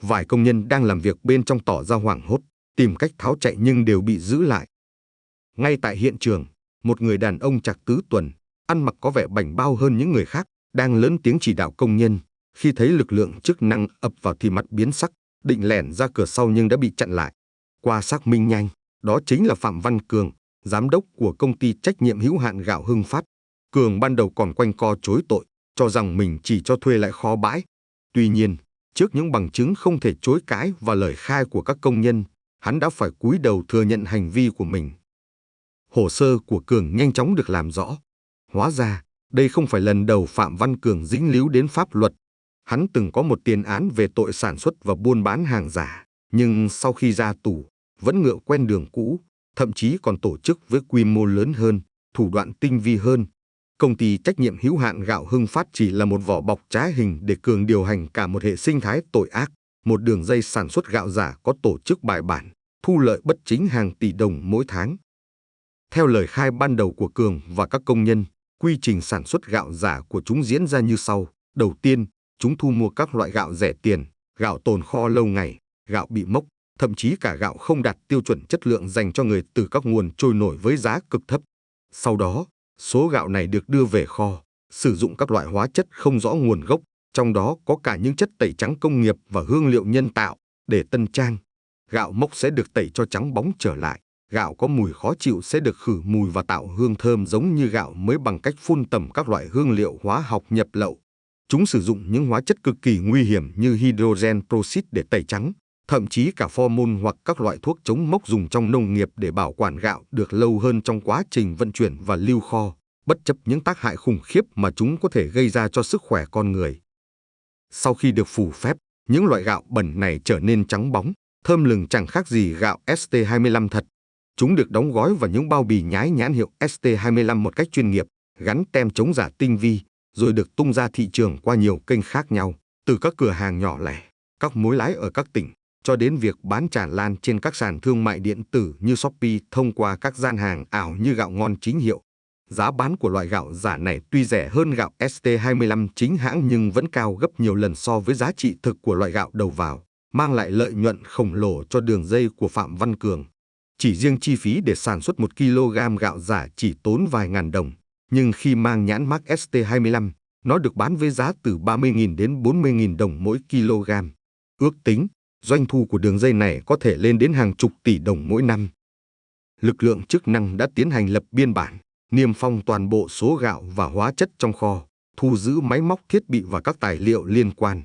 Vài công nhân đang làm việc bên trong tỏ ra hoảng hốt, tìm cách tháo chạy nhưng đều bị giữ lại. Ngay tại hiện trường, một người đàn ông trạc tứ tuần, ăn mặc có vẻ bảnh bao hơn những người khác, đang lớn tiếng chỉ đạo công nhân. Khi thấy lực lượng chức năng ập vào thì mặt biến sắc, định lẻn ra cửa sau nhưng đã bị chặn lại. Qua xác minh nhanh, đó chính là Phạm Văn Cường, giám đốc của công ty trách nhiệm hữu hạn gạo Hưng Phát. Cường ban đầu còn quanh co chối tội, cho rằng mình chỉ cho thuê lại kho bãi. Tuy nhiên, trước những bằng chứng không thể chối cãi và lời khai của các công nhân, hắn đã phải cúi đầu thừa nhận hành vi của mình. Hồ sơ của Cường nhanh chóng được làm rõ. Hóa ra, đây không phải lần đầu Phạm Văn Cường dính líu đến pháp luật. Hắn từng có một tiền án về tội sản xuất và buôn bán hàng giả, nhưng sau khi ra tù, vẫn ngựa quen đường cũ, thậm chí còn tổ chức với quy mô lớn hơn, thủ đoạn tinh vi hơn. Công ty trách nhiệm hữu hạn gạo Hưng Phát chỉ là một vỏ bọc trá hình để Cường điều hành cả một hệ sinh thái tội ác, một đường dây sản xuất gạo giả có tổ chức bài bản, thu lợi bất chính hàng tỷ đồng mỗi tháng. Theo lời khai ban đầu của Cường và các công nhân, quy trình sản xuất gạo giả của chúng diễn ra như sau. Đầu tiên, chúng thu mua các loại gạo rẻ tiền, gạo tồn kho lâu ngày, gạo bị mốc, thậm chí cả gạo không đạt tiêu chuẩn chất lượng dành cho người từ các nguồn trôi nổi với giá cực thấp. Sau đó, số gạo này được đưa về kho, sử dụng các loại hóa chất không rõ nguồn gốc, trong đó có cả những chất tẩy trắng công nghiệp và hương liệu nhân tạo, để tân trang. Gạo mốc sẽ được tẩy cho trắng bóng trở lại. Gạo có mùi khó chịu sẽ được khử mùi và tạo hương thơm giống như gạo mới bằng cách phun tẩm các loại hương liệu hóa học nhập lậu. Chúng sử dụng những hóa chất cực kỳ nguy hiểm như hydrogen peroxide để tẩy trắng, thậm chí cả pho-môn hoặc các loại thuốc chống mốc dùng trong nông nghiệp để bảo quản gạo được lâu hơn trong quá trình vận chuyển và lưu kho, bất chấp những tác hại khủng khiếp mà chúng có thể gây ra cho sức khỏe con người. Sau khi được phủ phép, những loại gạo bẩn này trở nên trắng bóng, thơm lừng chẳng khác gì gạo ST25 thật. Chúng được đóng gói vào những bao bì nhái nhãn hiệu ST25 một cách chuyên nghiệp, gắn tem chống giả tinh vi, rồi được tung ra thị trường qua nhiều kênh khác nhau, từ các cửa hàng nhỏ lẻ, các mối lái ở các tỉnh, cho đến việc bán tràn lan trên các sàn thương mại điện tử như Shopee thông qua các gian hàng ảo như gạo ngon chính hiệu. Giá bán của loại gạo giả này tuy rẻ hơn gạo ST25 chính hãng nhưng vẫn cao gấp nhiều lần so với giá trị thực của loại gạo đầu vào, mang lại lợi nhuận khổng lồ cho đường dây của Phạm Văn Cường. Chỉ riêng chi phí để sản xuất 1 kg gạo giả chỉ tốn vài ngàn đồng, nhưng khi mang nhãn mác ST25, nó được bán với giá từ 30.000 đến 40.000 đồng mỗi kg. Ước tính, Doanh thu của đường dây này có thể lên đến hàng chục tỷ đồng mỗi năm. Lực lượng chức năng đã tiến hành lập biên bản, niêm phong toàn bộ số gạo và hóa chất trong kho, thu giữ máy móc thiết bị và các tài liệu liên quan.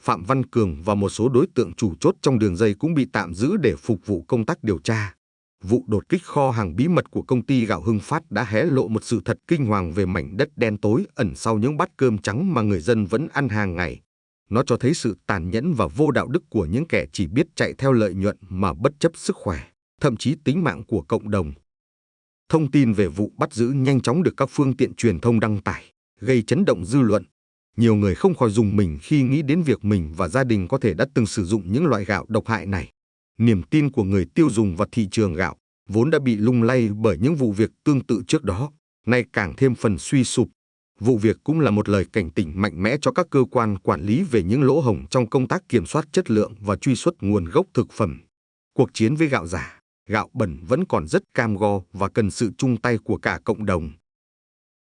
Phạm Văn Cường và một số đối tượng chủ chốt trong đường dây cũng bị tạm giữ để phục vụ công tác điều tra. Vụ đột kích kho hàng bí mật của công ty gạo Hưng Phát đã hé lộ một sự thật kinh hoàng về mảnh đất đen tối ẩn sau những bát cơm trắng mà người dân vẫn ăn hàng ngày. Nó cho thấy sự tàn nhẫn và vô đạo đức của những kẻ chỉ biết chạy theo lợi nhuận mà bất chấp sức khỏe, thậm chí tính mạng của cộng đồng. Thông tin về vụ bắt giữ nhanh chóng được các phương tiện truyền thông đăng tải, gây chấn động dư luận. Nhiều người không khỏi rùng mình khi nghĩ đến việc mình và gia đình có thể đã từng sử dụng những loại gạo độc hại này. Niềm tin của người tiêu dùng vào thị trường gạo, vốn đã bị lung lay bởi những vụ việc tương tự trước đó, nay càng thêm phần suy sụp. Vụ việc cũng là một lời cảnh tỉnh mạnh mẽ cho các cơ quan quản lý về những lỗ hổng trong công tác kiểm soát chất lượng và truy xuất nguồn gốc thực phẩm. Cuộc chiến với gạo giả, gạo bẩn vẫn còn rất cam go và cần sự chung tay của cả cộng đồng.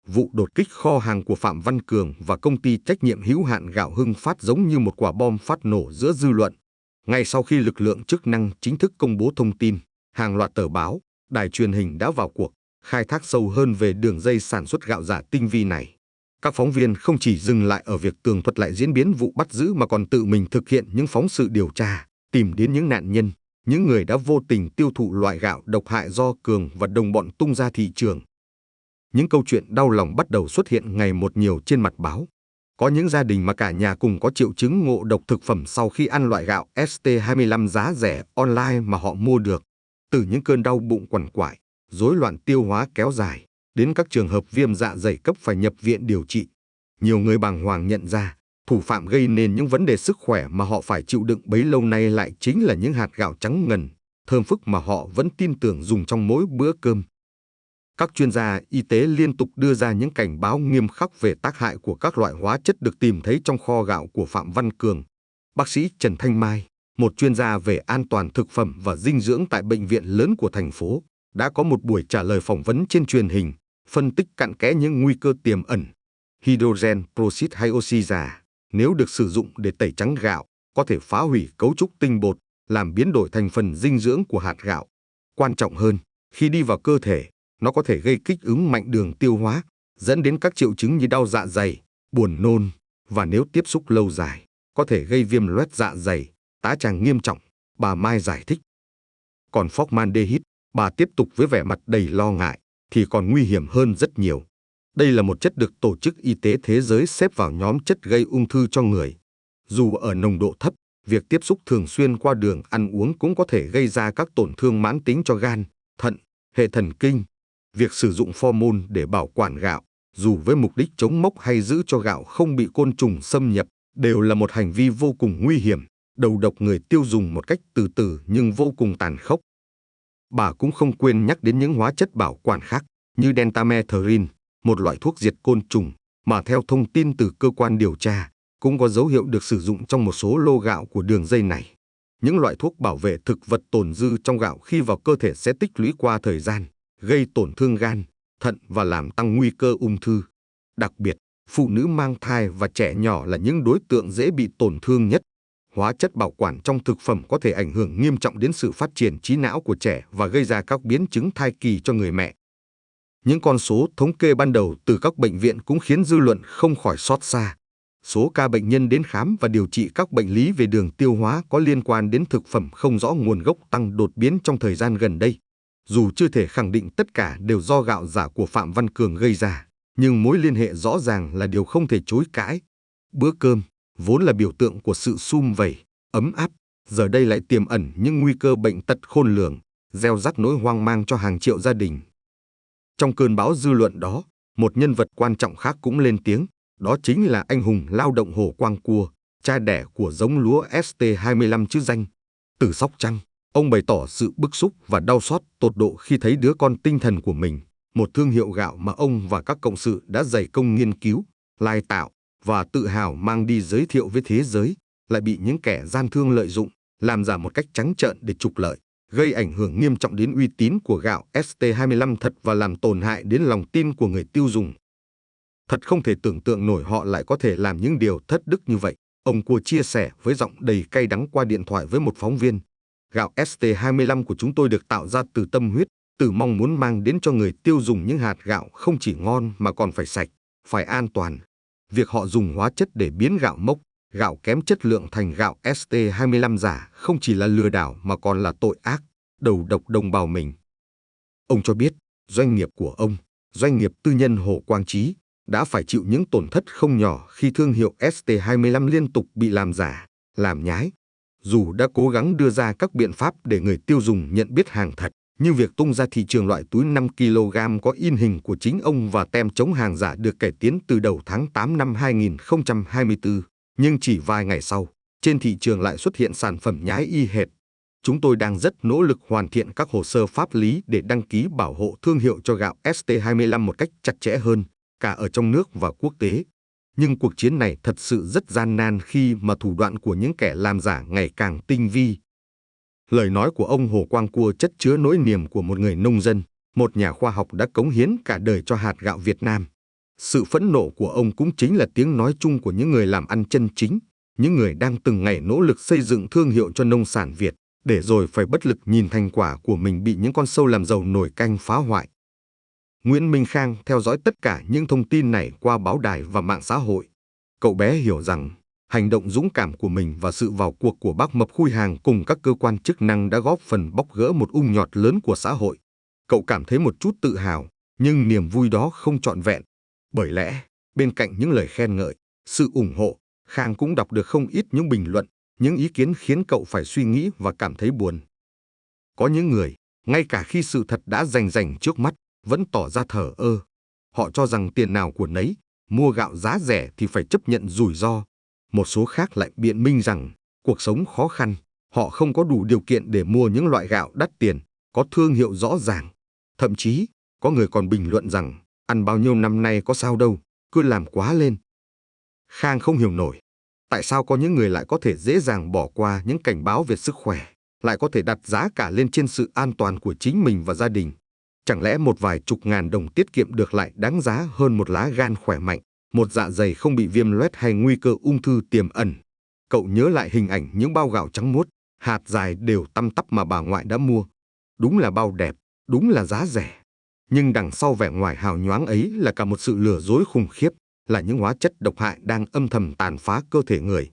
Vụ đột kích kho hàng của Phạm Văn Cường và công ty trách nhiệm hữu hạn gạo Hưng Phát giống như một quả bom phát nổ giữa dư luận. Ngay sau khi lực lượng chức năng chính thức công bố thông tin, hàng loạt tờ báo, đài truyền hình đã vào cuộc, khai thác sâu hơn về đường dây sản xuất gạo giả tinh vi này. Các phóng viên không chỉ dừng lại ở việc tường thuật lại diễn biến vụ bắt giữ mà còn tự mình thực hiện những phóng sự điều tra, tìm đến những nạn nhân, những người đã vô tình tiêu thụ loại gạo độc hại do Cường và đồng bọn tung ra thị trường. Những câu chuyện đau lòng bắt đầu xuất hiện ngày một nhiều trên mặt báo. Có những gia đình mà cả nhà cùng có triệu chứng ngộ độc thực phẩm sau khi ăn loại gạo ST25 giá rẻ online mà họ mua được. Từ những cơn đau bụng quằn quại, rối loạn tiêu hóa kéo dài, đến các trường hợp viêm dạ dày cấp phải nhập viện điều trị. Nhiều người bàng hoàng nhận ra, thủ phạm gây nên những vấn đề sức khỏe mà họ phải chịu đựng bấy lâu nay lại chính là những hạt gạo trắng ngần, thơm phức mà họ vẫn tin tưởng dùng trong mỗi bữa cơm. Các chuyên gia y tế liên tục đưa ra những cảnh báo nghiêm khắc về tác hại của các loại hóa chất được tìm thấy trong kho gạo của Phạm Văn Cường. Bác sĩ Trần Thanh Mai, một chuyên gia về an toàn thực phẩm và dinh dưỡng tại bệnh viện lớn của thành phố, đã có một buổi trả lời phỏng vấn trên truyền hình, phân tích cặn kẽ những nguy cơ tiềm ẩn. Hydrogen peroxide hay oxy già, nếu được sử dụng để tẩy trắng gạo, có thể phá hủy cấu trúc tinh bột, làm biến đổi thành phần dinh dưỡng của hạt gạo. Quan trọng hơn, khi đi vào cơ thể, nó có thể gây kích ứng mạnh đường tiêu hóa, dẫn đến các triệu chứng như đau dạ dày, buồn nôn, và nếu tiếp xúc lâu dài, có thể gây viêm loét dạ dày, tá tràng nghiêm trọng, bà Mai giải thích. Còn formaldehyde, bà tiếp tục với vẻ mặt đầy lo ngại, thì còn nguy hiểm hơn rất nhiều. Đây là một chất được Tổ chức Y tế Thế giới xếp vào nhóm chất gây ung thư cho người. Dù ở nồng độ thấp, việc tiếp xúc thường xuyên qua đường ăn uống cũng có thể gây ra các tổn thương mãn tính cho gan, thận, hệ thần kinh. Việc sử dụng pho-môn để bảo quản gạo, dù với mục đích chống mốc hay giữ cho gạo không bị côn trùng xâm nhập, đều là một hành vi vô cùng nguy hiểm, đầu độc người tiêu dùng một cách từ từ nhưng vô cùng tàn khốc. Bà cũng không quên nhắc đến những hóa chất bảo quản khác, như dentamethrin, một loại thuốc diệt côn trùng, mà theo thông tin từ cơ quan điều tra, cũng có dấu hiệu được sử dụng trong một số lô gạo của đường dây này. Những loại thuốc bảo vệ thực vật tồn dư trong gạo khi vào cơ thể sẽ tích lũy qua thời gian, gây tổn thương gan, thận và làm tăng nguy cơ ung thư. Đặc biệt, phụ nữ mang thai và trẻ nhỏ là những đối tượng dễ bị tổn thương nhất. Hóa chất bảo quản trong thực phẩm có thể ảnh hưởng nghiêm trọng đến sự phát triển trí não của trẻ và gây ra các biến chứng thai kỳ cho người mẹ. Những con số thống kê ban đầu từ các bệnh viện cũng khiến dư luận không khỏi xót xa. Số ca bệnh nhân đến khám và điều trị các bệnh lý về đường tiêu hóa có liên quan đến thực phẩm không rõ nguồn gốc tăng đột biến trong thời gian gần đây. Dù chưa thể khẳng định tất cả đều do gạo giả của Phạm Văn Cường gây ra, nhưng mối liên hệ rõ ràng là điều không thể chối cãi. Bữa cơm, vốn là biểu tượng của sự sum vầy, ấm áp, giờ đây lại tiềm ẩn những nguy cơ bệnh tật khôn lường, gieo rắc nỗi hoang mang cho hàng triệu gia đình. Trong cơn bão dư luận đó, một nhân vật quan trọng khác cũng lên tiếng, đó chính là anh hùng lao động Hồ Quang Cua, cha đẻ của giống lúa ST25 chứ danh. Từ Sóc Trăng, ông bày tỏ sự bức xúc và đau xót tột độ khi thấy đứa con tinh thần của mình, một thương hiệu gạo mà ông và các cộng sự đã dày công nghiên cứu, lai tạo và tự hào mang đi giới thiệu với thế giới, lại bị những kẻ gian thương lợi dụng, làm giả một cách trắng trợn để trục lợi, gây ảnh hưởng nghiêm trọng đến uy tín của gạo ST25 thật và làm tổn hại đến lòng tin của người tiêu dùng. Thật không thể tưởng tượng nổi họ lại có thể làm những điều thất đức như vậy. Ông Cua chia sẻ với giọng đầy cay đắng qua điện thoại với một phóng viên. Gạo ST25 của chúng tôi được tạo ra từ tâm huyết, từ mong muốn mang đến cho người tiêu dùng những hạt gạo không chỉ ngon mà còn phải sạch, phải an toàn. Việc họ dùng hóa chất để biến gạo mốc, gạo kém chất lượng thành gạo ST25 giả không chỉ là lừa đảo mà còn là tội ác, đầu độc đồng bào mình. Ông cho biết, doanh nghiệp của ông, doanh nghiệp tư nhân Hồ Quang Chí, đã phải chịu những tổn thất không nhỏ khi thương hiệu ST25 liên tục bị làm giả, làm nhái. Dù đã cố gắng đưa ra các biện pháp để người tiêu dùng nhận biết hàng thật, như việc tung ra thị trường loại túi 5 kg có in hình của chính ông và tem chống hàng giả được cải tiến từ đầu tháng 8 năm 2024, nhưng chỉ vài ngày sau, trên thị trường lại xuất hiện sản phẩm nhái y hệt. Chúng tôi đang rất nỗ lực hoàn thiện các hồ sơ pháp lý để đăng ký bảo hộ thương hiệu cho gạo ST25 một cách chặt chẽ hơn, cả ở trong nước và quốc tế. Nhưng cuộc chiến này thật sự rất gian nan khi mà thủ đoạn của những kẻ làm giả ngày càng tinh vi. Lời nói của ông Hồ Quang Cua chất chứa nỗi niềm của một người nông dân, một nhà khoa học đã cống hiến cả đời cho hạt gạo Việt Nam. Sự phẫn nộ của ông cũng chính là tiếng nói chung của những người làm ăn chân chính, những người đang từng ngày nỗ lực xây dựng thương hiệu cho nông sản Việt, để rồi phải bất lực nhìn thành quả của mình bị những con sâu làm giàu nổi canh phá hoại. Nguyễn Minh Khang theo dõi tất cả những thông tin này qua báo đài và mạng xã hội. Cậu bé hiểu rằng, hành động dũng cảm của mình và sự vào cuộc của bác Mập Khui Hàng cùng các cơ quan chức năng đã góp phần bóc gỡ một ung nhọt lớn của xã hội. Cậu cảm thấy một chút tự hào, nhưng niềm vui đó không trọn vẹn. Bởi lẽ, bên cạnh những lời khen ngợi, sự ủng hộ, Khang cũng đọc được không ít những bình luận, những ý kiến khiến cậu phải suy nghĩ và cảm thấy buồn. Có những người, ngay cả khi sự thật đã rành rành trước mắt, vẫn tỏ ra thờ ơ. Họ cho rằng tiền nào của nấy, mua gạo giá rẻ thì phải chấp nhận rủi ro. Một số khác lại biện minh rằng, cuộc sống khó khăn, họ không có đủ điều kiện để mua những loại gạo đắt tiền, có thương hiệu rõ ràng. Thậm chí, có người còn bình luận rằng, ăn bao nhiêu năm nay có sao đâu, cứ làm quá lên. Khang không hiểu nổi, tại sao có những người lại có thể dễ dàng bỏ qua những cảnh báo về sức khỏe, lại có thể đặt giá cả lên trên sự an toàn của chính mình và gia đình. Chẳng lẽ một vài chục ngàn đồng tiết kiệm được lại đáng giá hơn một lá gan khỏe mạnh, một dạ dày không bị viêm loét hay nguy cơ ung thư tiềm ẩn? Cậu nhớ lại hình ảnh những bao gạo trắng muốt, hạt dài đều tăm tắp mà bà ngoại đã mua. Đúng là bao đẹp, đúng là giá rẻ. Nhưng đằng sau vẻ ngoài hào nhoáng ấy là cả một sự lừa dối khủng khiếp, là những hóa chất độc hại đang âm thầm tàn phá cơ thể người.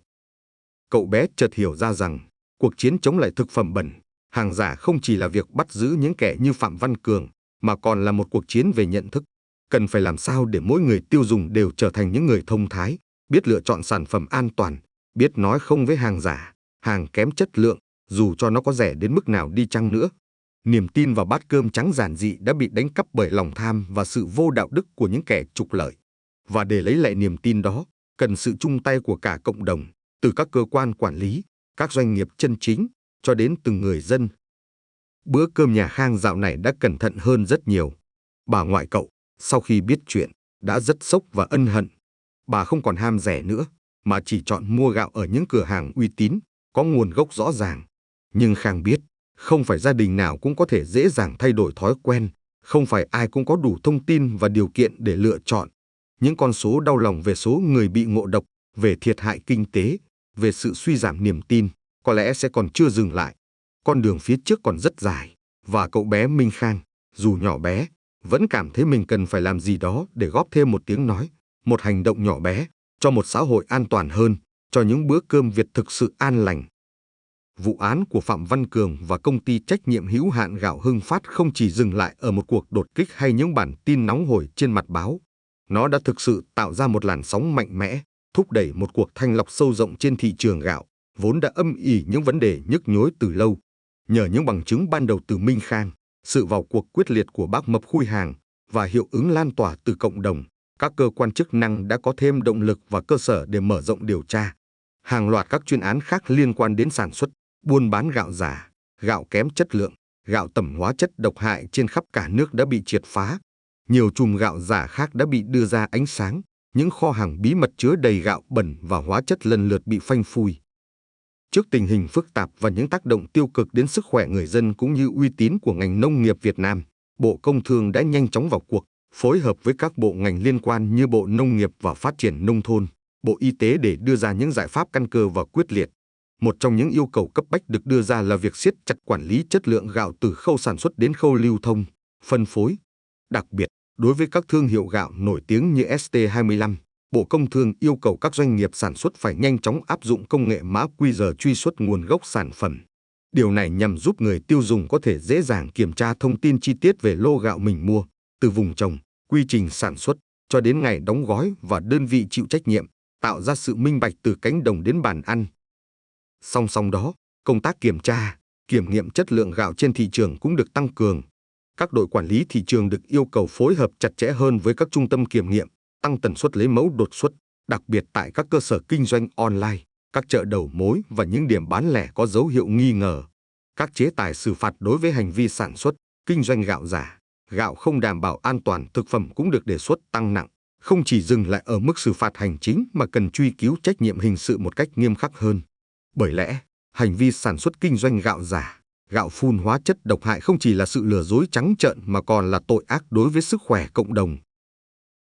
Cậu bé chợt hiểu ra rằng, cuộc chiến chống lại thực phẩm bẩn, hàng giả không chỉ là việc bắt giữ những kẻ như Phạm Văn Cường, mà còn là một cuộc chiến về nhận thức. Cần phải làm sao để mỗi người tiêu dùng đều trở thành những người thông thái, biết lựa chọn sản phẩm an toàn, biết nói không với hàng giả, hàng kém chất lượng, dù cho nó có rẻ đến mức nào đi chăng nữa. Niềm tin vào bát cơm trắng giản dị đã bị đánh cắp bởi lòng tham và sự vô đạo đức của những kẻ trục lợi. Và để lấy lại niềm tin đó, cần sự chung tay của cả cộng đồng, từ các cơ quan quản lý, các doanh nghiệp chân chính, cho đến từng người dân. Bữa cơm nhà Khang dạo này đã cẩn thận hơn rất nhiều. Bà ngoại cậu, sau khi biết chuyện, đã rất sốc và ân hận. Bà không còn ham rẻ nữa, mà chỉ chọn mua gạo ở những cửa hàng uy tín, có nguồn gốc rõ ràng. Nhưng Khang biết, không phải gia đình nào cũng có thể dễ dàng thay đổi thói quen, không phải ai cũng có đủ thông tin và điều kiện để lựa chọn. Những con số đau lòng về số người bị ngộ độc, về thiệt hại kinh tế, về sự suy giảm niềm tin, có lẽ sẽ còn chưa dừng lại. Con đường phía trước còn rất dài, và cậu bé Minh Khang, dù nhỏ bé, vẫn cảm thấy mình cần phải làm gì đó để góp thêm một tiếng nói, một hành động nhỏ bé, cho một xã hội an toàn hơn, cho những bữa cơm Việt thực sự an lành. Vụ án của Phạm Văn Cường và công ty trách nhiệm hữu hạn gạo Hưng Phát không chỉ dừng lại ở một cuộc đột kích hay những bản tin nóng hổi trên mặt báo. Nó đã thực sự tạo ra một làn sóng mạnh mẽ, thúc đẩy một cuộc thanh lọc sâu rộng trên thị trường gạo, vốn đã âm ỉ những vấn đề nhức nhối từ lâu. Nhờ những bằng chứng ban đầu từ Minh Khang, sự vào cuộc quyết liệt của bác Mập Khui Hàng và hiệu ứng lan tỏa từ cộng đồng, các cơ quan chức năng đã có thêm động lực và cơ sở để mở rộng điều tra. Hàng loạt các chuyên án khác liên quan đến sản xuất, buôn bán gạo giả, gạo kém chất lượng, gạo tẩm hóa chất độc hại trên khắp cả nước đã bị triệt phá. Nhiều chùm gạo giả khác đã bị đưa ra ánh sáng, những kho hàng bí mật chứa đầy gạo bẩn và hóa chất lần lượt bị phanh phui. Trước tình hình phức tạp và những tác động tiêu cực đến sức khỏe người dân cũng như uy tín của ngành nông nghiệp Việt Nam, Bộ Công Thương đã nhanh chóng vào cuộc, phối hợp với các bộ ngành liên quan như Bộ Nông nghiệp và Phát triển Nông thôn, Bộ Y tế để đưa ra những giải pháp căn cơ và quyết liệt. Một trong những yêu cầu cấp bách được đưa ra là việc siết chặt quản lý chất lượng gạo từ khâu sản xuất đến khâu lưu thông, phân phối. Đặc biệt, đối với các thương hiệu gạo nổi tiếng như ST25, Bộ Công Thương yêu cầu các doanh nghiệp sản xuất phải nhanh chóng áp dụng công nghệ mã QR truy xuất nguồn gốc sản phẩm. Điều này nhằm giúp người tiêu dùng có thể dễ dàng kiểm tra thông tin chi tiết về lô gạo mình mua, từ vùng trồng, quy trình sản xuất, cho đến ngày đóng gói và đơn vị chịu trách nhiệm, tạo ra sự minh bạch từ cánh đồng đến bàn ăn. Song song đó, công tác kiểm tra, kiểm nghiệm chất lượng gạo trên thị trường cũng được tăng cường. Các đội quản lý thị trường được yêu cầu phối hợp chặt chẽ hơn với các trung tâm kiểm nghiệm, tăng tần suất lấy mẫu đột xuất, đặc biệt tại các cơ sở kinh doanh online, các chợ đầu mối và những điểm bán lẻ có dấu hiệu nghi ngờ. Các chế tài xử phạt đối với hành vi sản xuất, kinh doanh gạo giả, gạo không đảm bảo an toàn thực phẩm cũng được đề xuất tăng nặng, không chỉ dừng lại ở mức xử phạt hành chính mà cần truy cứu trách nhiệm hình sự một cách nghiêm khắc hơn. Bởi lẽ, hành vi sản xuất kinh doanh gạo giả, gạo phun hóa chất độc hại không chỉ là sự lừa dối trắng trợn mà còn là tội ác đối với sức khỏe cộng đồng.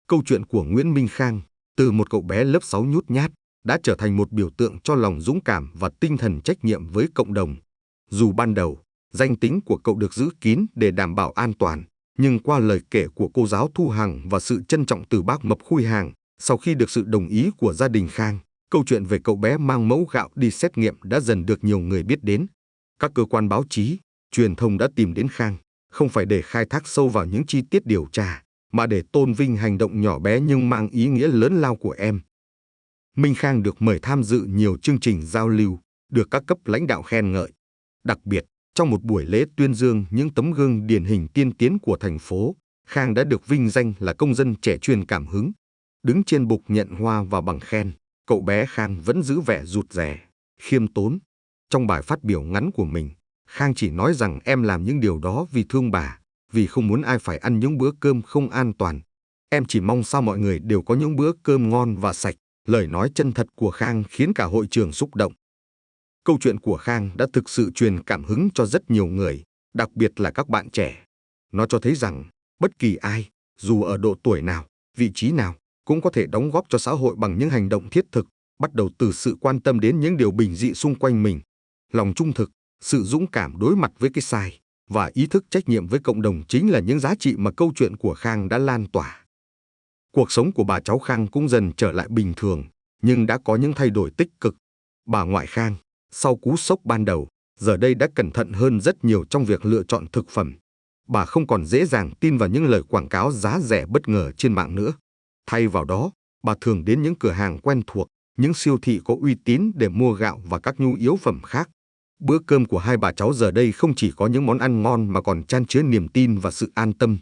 Câu chuyện của Nguyễn Minh Khang, từ một cậu bé lớp 6 nhút nhát, đã trở thành một biểu tượng cho lòng dũng cảm và tinh thần trách nhiệm với cộng đồng. Dù ban đầu, danh tính của cậu được giữ kín để đảm bảo an toàn, nhưng qua lời kể của cô giáo Thu Hằng và sự trân trọng từ bác Mập Khui Hàng, sau khi được sự đồng ý của gia đình Khang, câu chuyện về cậu bé mang mẫu gạo đi xét nghiệm đã dần được nhiều người biết đến. Các cơ quan báo chí, truyền thông đã tìm đến Khang, không phải để khai thác sâu vào những chi tiết điều tra, mà để tôn vinh hành động nhỏ bé nhưng mang ý nghĩa lớn lao của em. Minh Khang được mời tham dự nhiều chương trình giao lưu, được các cấp lãnh đạo khen ngợi. Đặc biệt, trong một buổi lễ tuyên dương những tấm gương điển hình tiên tiến của thành phố, Khang đã được vinh danh là công dân trẻ truyền cảm hứng. Đứng trên bục nhận hoa và bằng khen, cậu bé Khang vẫn giữ vẻ rụt rè, khiêm tốn. Trong bài phát biểu ngắn của mình, Khang chỉ nói rằng em làm những điều đó vì thương bà, vì không muốn ai phải ăn những bữa cơm không an toàn. Em chỉ mong sao mọi người đều có những bữa cơm ngon và sạch. Lời nói chân thật của Khang khiến cả hội trường xúc động. Câu chuyện của Khang đã thực sự truyền cảm hứng cho rất nhiều người, đặc biệt là các bạn trẻ. Nó cho thấy rằng, bất kỳ ai, dù ở độ tuổi nào, vị trí nào, cũng có thể đóng góp cho xã hội bằng những hành động thiết thực, bắt đầu từ sự quan tâm đến những điều bình dị xung quanh mình. Lòng trung thực, sự dũng cảm đối mặt với cái sai, và ý thức trách nhiệm với cộng đồng chính là những giá trị mà câu chuyện của Khang đã lan tỏa. Cuộc sống của bà cháu Khang cũng dần trở lại bình thường, nhưng đã có những thay đổi tích cực. Bà ngoại Khang, sau cú sốc ban đầu, giờ đây đã cẩn thận hơn rất nhiều trong việc lựa chọn thực phẩm. Bà không còn dễ dàng tin vào những lời quảng cáo giá rẻ bất ngờ trên mạng nữa. Thay vào đó, bà thường đến những cửa hàng quen thuộc, những siêu thị có uy tín để mua gạo và các nhu yếu phẩm khác. Bữa cơm của hai bà cháu giờ đây không chỉ có những món ăn ngon mà còn chan chứa niềm tin và sự an tâm.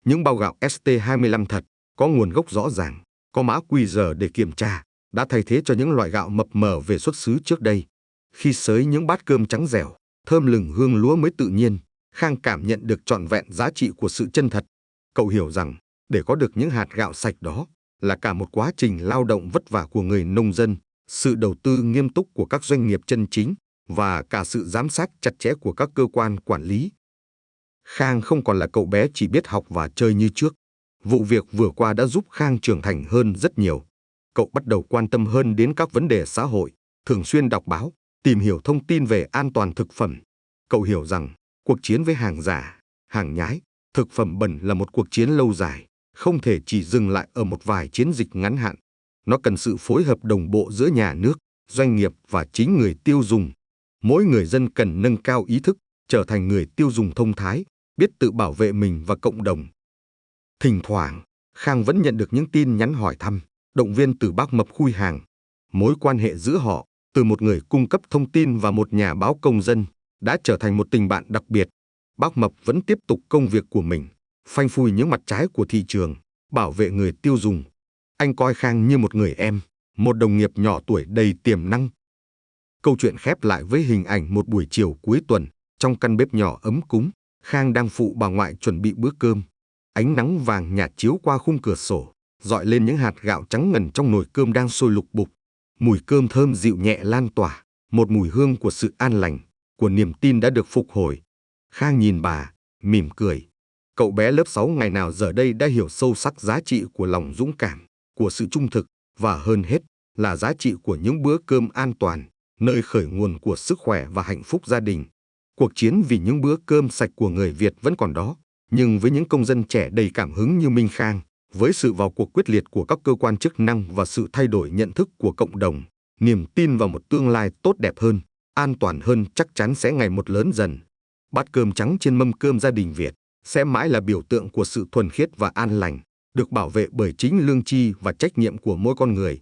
Những bao gạo ST25 thật, có nguồn gốc rõ ràng, có mã QR để kiểm tra, đã thay thế cho những loại gạo mập mờ về xuất xứ trước đây. Khi xới những bát cơm trắng dẻo, thơm lừng hương lúa mới tự nhiên, Khang cảm nhận được trọn vẹn giá trị của sự chân thật. Cậu hiểu rằng, để có được những hạt gạo sạch đó, là cả một quá trình lao động vất vả của người nông dân, sự đầu tư nghiêm túc của các doanh nghiệp chân chính, và cả sự giám sát chặt chẽ của các cơ quan quản lý. Khang không còn là cậu bé chỉ biết học và chơi như trước. Vụ việc vừa qua đã giúp Khang trưởng thành hơn rất nhiều. Cậu bắt đầu quan tâm hơn đến các vấn đề xã hội, thường xuyên đọc báo, tìm hiểu thông tin về an toàn thực phẩm. Cậu hiểu rằng, cuộc chiến với hàng giả, hàng nhái, thực phẩm bẩn là một cuộc chiến lâu dài, không thể chỉ dừng lại ở một vài chiến dịch ngắn hạn. Nó cần sự phối hợp đồng bộ giữa nhà nước, doanh nghiệp và chính người tiêu dùng. Mỗi người dân cần nâng cao ý thức, trở thành người tiêu dùng thông thái, biết tự bảo vệ mình và cộng đồng. Thỉnh thoảng, Khang vẫn nhận được những tin nhắn hỏi thăm, động viên từ bác Mập Khui Hàng. Mối quan hệ giữa họ, từ một người cung cấp thông tin và một nhà báo công dân, đã trở thành một tình bạn đặc biệt. Bác Mập vẫn tiếp tục công việc của mình, phanh phui những mặt trái của thị trường, bảo vệ người tiêu dùng. Anh coi Khang như một người em, một đồng nghiệp nhỏ tuổi đầy tiềm năng. Câu chuyện khép lại với hình ảnh một buổi chiều cuối tuần, trong căn bếp nhỏ ấm cúng, Khang đang phụ bà ngoại chuẩn bị bữa cơm. Ánh nắng vàng nhạt chiếu qua khung cửa sổ, rọi lên những hạt gạo trắng ngần trong nồi cơm đang sôi lục bục. Mùi cơm thơm dịu nhẹ lan tỏa, một mùi hương của sự an lành, của niềm tin đã được phục hồi. Khang nhìn bà, mỉm cười. Cậu bé lớp 6 ngày nào giờ đây đã hiểu sâu sắc giá trị của lòng dũng cảm, của sự trung thực và hơn hết là giá trị của những bữa cơm an toàn, nơi khởi nguồn của sức khỏe và hạnh phúc gia đình. Cuộc chiến vì những bữa cơm sạch của người Việt vẫn còn đó, nhưng với những công dân trẻ đầy cảm hứng như Minh Khang, với sự vào cuộc quyết liệt của các cơ quan chức năng và sự thay đổi nhận thức của cộng đồng, niềm tin vào một tương lai tốt đẹp hơn, an toàn hơn chắc chắn sẽ ngày một lớn dần. Bát cơm trắng trên mâm cơm gia đình Việt sẽ mãi là biểu tượng của sự thuần khiết và an lành, được bảo vệ bởi chính lương tri và trách nhiệm của mỗi con người.